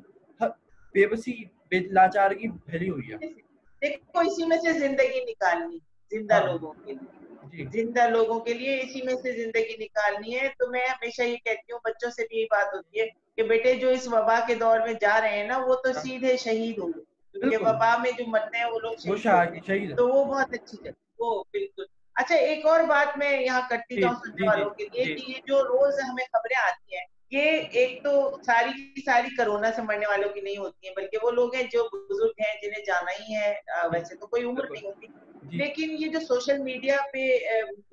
बेबसी, लाचारगी फैली हुई है। देखो, इसी में से जिंदगी निकालनी, जिंदा हाँ लोगों के लिए, जी। जिंदा लोगों के लिए इसी में से जिंदगी निकालनी है। तो मैं हमेशा ये कहती हूँ, बच्चों से भी यही बात होती है कि बेटे, जो इस वबा के दौर में जा रहे हैं ना, वो तो हाँ, सीधे शहीद होंगे, क्योंकि बिल्कुल। वबा में जो मरते हैं वो लोग वो शहीद होते हैं। शहीद है। तो वो बहुत अच्छी जगह, वो बिल्कुल। अच्छा, एक और बात मैं यहाँ करती जी जाऊँ सुनने जी जी वालों के लिए, जी। कि ये जो रोज हमें खबरें आती हैं, ये एक तो सारी की सारी कोरोना से मरने वालों की नहीं होती हैं, बल्कि वो लोग हैं जो बुजुर्ग हैं, जिन्हें जाना ही है। जी वैसे तो कोई उम्र बिल्कुल। नहीं होती, जी लेकिन ये जो सोशल मीडिया पे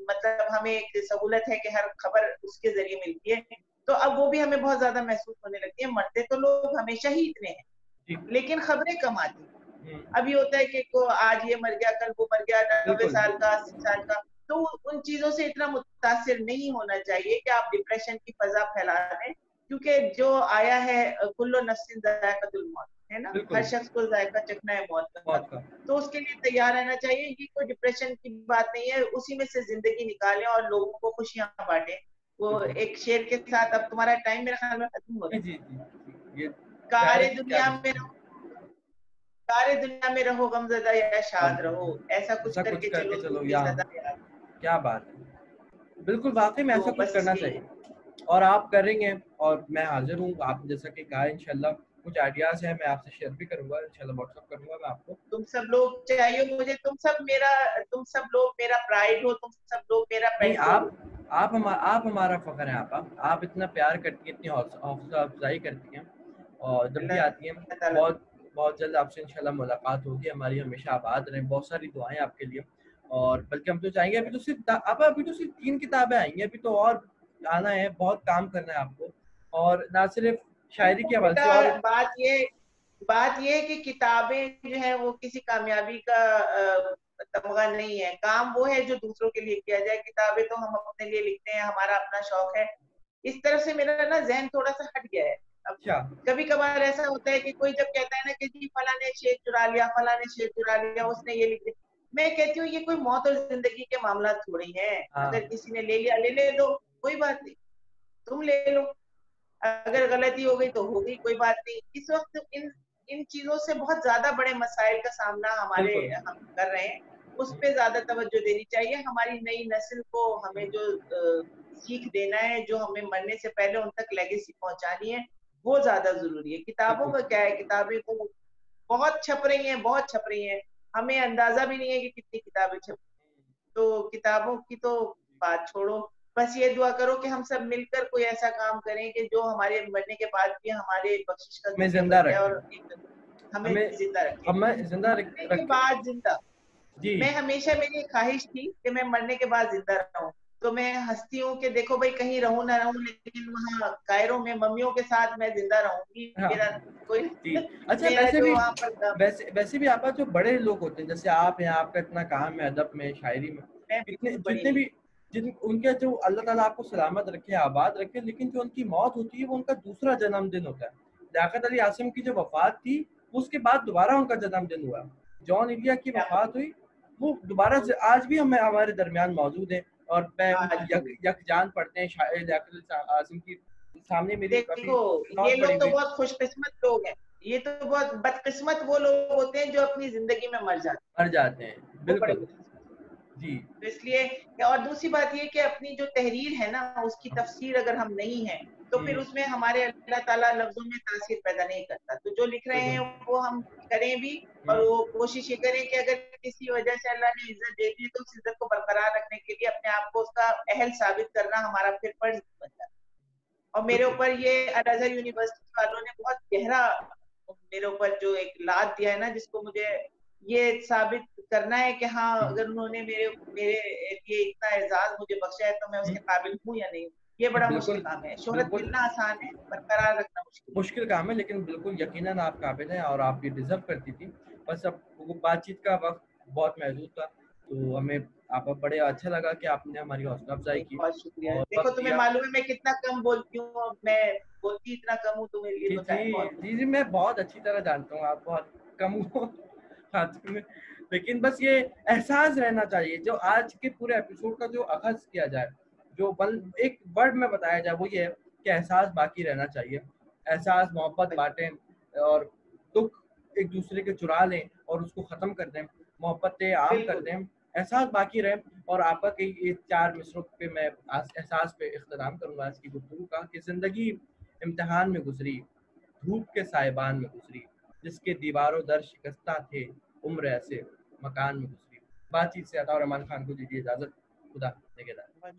मतलब हमें एक सहूलत है कि हर खबर उसके जरिए मिलती है, तो अब वो भी हमें बहुत ज्यादा महसूस होने लगती है। मरते तो लोग हमेशा ही इतने हैं, जी। लेकिन खबरें कम आती हैं। अभी होता है कि को आज ये मर गया, कल वो मर गया, 90 बिल्कुल। साल का, 80 साल का। तो उन चीजों से इतना मुतासिर नहीं होना चाहिए कि आप डिप्रेशन की फजा फैला दें, क्योंकि जो आया है कुल्लो नफ्सिन जायकातुल मौत, है ना, हर बिल्कुल। शख्स को जायका चखना है मौत का। मौत का। तो उसके लिए तैयार रहना चाहिए। ये कोई डिप्रेशन की बात नहीं है, उसी में से जिंदगी निकालें और लोगों को खुशियां बांटें। वो बिल्कुल। एक शेर के साथ अब तुम्हारा टाइम मेरे ख्याल में खत्म हो जी रहा जी है। जी, ये कारे जाहिर है, क्या दुनिया कर में सकते हैं। सारे दुनिया में रहो गमज़दा या शाद अब रहो, ऐसा कुछ ऐसा कुछ करके करके चलो चलो दूर की यहाँ, सदा याद। क्या बात है। बिल्कुल, वाक़ई में ऐसा तो कुछ बस करना यही है। चाहिए और आप करेंगे और मैं हाज़िर हूँ। आपने जैसा कि कहा, इंशाल्लाह कुछ आइडियाज़ हैं, मैं आपसे शेयर भी करूँगा, इंशाल्लाह व्हाट्सएप करूँगा मैं आपको। तुम सब लोग चाहिए मुझे, तुम सब लोग मेरा प्राइड हो, तुम सब लोग मेरा नहीं, पेट्रोल हो। आप हमारा फ़ख्र हैं। आप इतना प्यार करती हैं, इतनी हौसला अफ़ज़ाई करती हैं और जब भी आती हैं, अल्लाह ताला बहुत बहुत जल्द आपसे इंशाल्लाह मुलाकात होगी हमारी। हमेशा आबाद रहें, बहुत सारी दुआएं आपके लिए। और बल्कि हम तो चाहेंगे, अभी तो सिर्फ 3 किताबें आई हैं, अभी तो और आना है, बहुत काम करना है आपको। और ना सिर्फ शायरी देखो के हवाले बेटा, से और बात ये है कि किताबें जो है वो किसी कामयाबी का तमगा नहीं है। काम वो है जो दूसरों के लिए किया जाए। किताबें तो हम अपने लिए लिखते हैं, हमारा अपना शौक है। इस तरफ से मेरा ना जहन थोड़ा सा हट गया है अब। क्या। कभी कभार ऐसा होता है कि कोई जब कहता है ना कि जी फला ने शेर चुरा लिया, फला ने शेर चुरा लिया, उसने ये लिख दिया, मैं कहती हूँ ये कोई मौत और जिंदगी के मामला थोड़ी हैं। अगर हाँ, किसी ने ले लिया, ले लो, कोई बात नहीं, तुम ले लो। अगर गलती हो गई तो हो गई, कोई बात नहीं। इस वक्त इन इन चीजों से बहुत ज्यादा बड़े मसाइल का सामना बिल्कुल। हम कर रहे हैं। उस पे ज्यादा तवज्जो देनी चाहिए। हमारी नई नस्ल को हमें जो सीख देना है, जो हमें मरने से पहले उन तक लेगेसी पहुंचानी है, वो ज्यादा जरूरी है। किताबों बिल्कुल। का क्या है, किताबें तो बहुत छप रही हैं, बहुत छप रही हैं। हमें अंदाजा भी नहीं है कि कितनी किताबें छप। तो किताबों की तो बात छोड़ो। बस ये दुआ करो कि हम सब मिलकर कोई ऐसा काम करें कि जो हमारे मरने के बाद भी हमारे बख्शिश का हमें जरिया जिंदा बन जाए रखें। और एक हमें हमें जिंदा रखे। हमें जिंदा मरने के रखें। बाद जिंदा। जी। मैं हमेशा, मेरी ख्वाहिश थी कि मैं मरने के बाद जिंदा रहूं। तो मैं हंसती हूँ कि देखो भाई, कहीं रहूं ना रहूं, लेकिन वहाँ कायरों में मम्मियों के साथ मैं जिंदा रहूंगी। हाँ मेरा कोई जी। अच्छा, मेरा जो वहां पर वैसे भी आपका जो बड़े लोग होते हैं, जैसे आप हैं, आपका इतना काम है अदब में, शायरी में, मैं इतने बिल्कुल बड़ी जितने नहीं। भी जिन उनके जो अल्लाह ताला आपको सलामत रखे, आबाद रखे, लेकिन जो उनकी मौत होती है वो उनका दूसरा जन्मदिन होता है। लियाकत अली आसिम की जो वफात थी, उसके बाद दोबारा उनका जन्मदिन हुआ। जॉन इलिया की क्या वफात हुई, वो दोबारा आज भी हमारे दरमियान मौजूद है और मैं आज उनकी भी यकजान पढ़ते हैं। शायर लियाकत अली आसिम की सामने मेरी अभी देखो, ये नौत पड़ी लोग तो हुई। बहुत खुशकिस्मत लोग हैं। ये तो बहुत बदकिस्मत वो लोग होते हैं जो अपनी जिंदगी में मर जाते मर जाते हैं, हैं। वो बड़े बिल्कुल। खुशकिस्मत। जी। तो इसलिए, और दूसरी बात ये कि अपनी जो तहरीर है ना, उसकी तफसीर अगर हम नहीं है, तो फिर हम्म, उसमें हमारे अल्लाह ताला लफ्जों में तासीर पैदा नहीं करता। तो जो लिख रहे बिल्कुल। हैं वो हम करें भी, और हम्म, वो कोशिश ये करें कि अगर किसी वजह से अल्लाह ने इज्जत दे दी, तो उस इज्जत को बरकरार रखने के लिए अपने आप को उसका अहल साबित करना हमारा फिर फर्ज बन जाता है। और मेरे बिल्कुल। ऊपर ये अल अज़हर यूनिवर्सिटी वालों ने बहुत गहरा मेरे ऊपर जो एक लाद दिया है ना, जिसको मुझे ये साबित करना है कि हाँ, हम्म, अगर उन्होंने मेरे मेरे लिए इतना एजाज मुझे बख्शा है, तो मैं उसके काबिल हूँ या नहीं। ये बड़ा मुश्किल बिल्कुल। काम है। शोहरत बिल्कुल मिलना आसान है, बरकरार रखना मुश्किल है। मुश्किल काम है, लेकिन बिल्कुल यकीनन आप काबिल हैं और आप ये डिजर्व करती थी। बस अब वो बातचीत का वक्त बहुत महदूद था, तो हमें आप बड़े अच्छा लगा कि आपने हमारी हौसला अफजाई नहीं, की बहुत शुक्रिया। और देखो, वक्त तुम्हें दिया। मालूम है मैं कितना कम बोलती हूँ। मैं बोलती इतना कम हूँ, तो मेरे लिए जी तो जी टाइम बहुत जी जी, मैं बहुत अच्छी तरह जानता हूँ, आप बहुत कम हो खाते में। लेकिन बस ये एहसास रहना चाहिए, जो आज के पूरे एपिसोड का जो अखज़ किया जाए, जो बल एक वर्ड में बताया जाए, वो ये है कि एहसास बाकी रहना चाहिए। एहसास, मोहब्बत है। बांटें और दुख एक दूसरे के चुरा लें और उसको ख़त्म कर दें, मोहब्बतें आम कर बिल्कुल। दें, एहसास बाकी रहे। और आपका कई ये 4 मिसरों पे मैं एहसास पे इख्तिताम करूँगा आज की गुफ्तगू का, कि ज़िंदगी इम्तिहान में गुजरी, धूप के साइबान में गुजरी, जिसके दीवारों दर शिकस्ता थे, उम्र ऐसे मकान में गुजरी। बातचीत से अता और रहमान खान को दीजिए इजाज़त। खुदा निगहबान।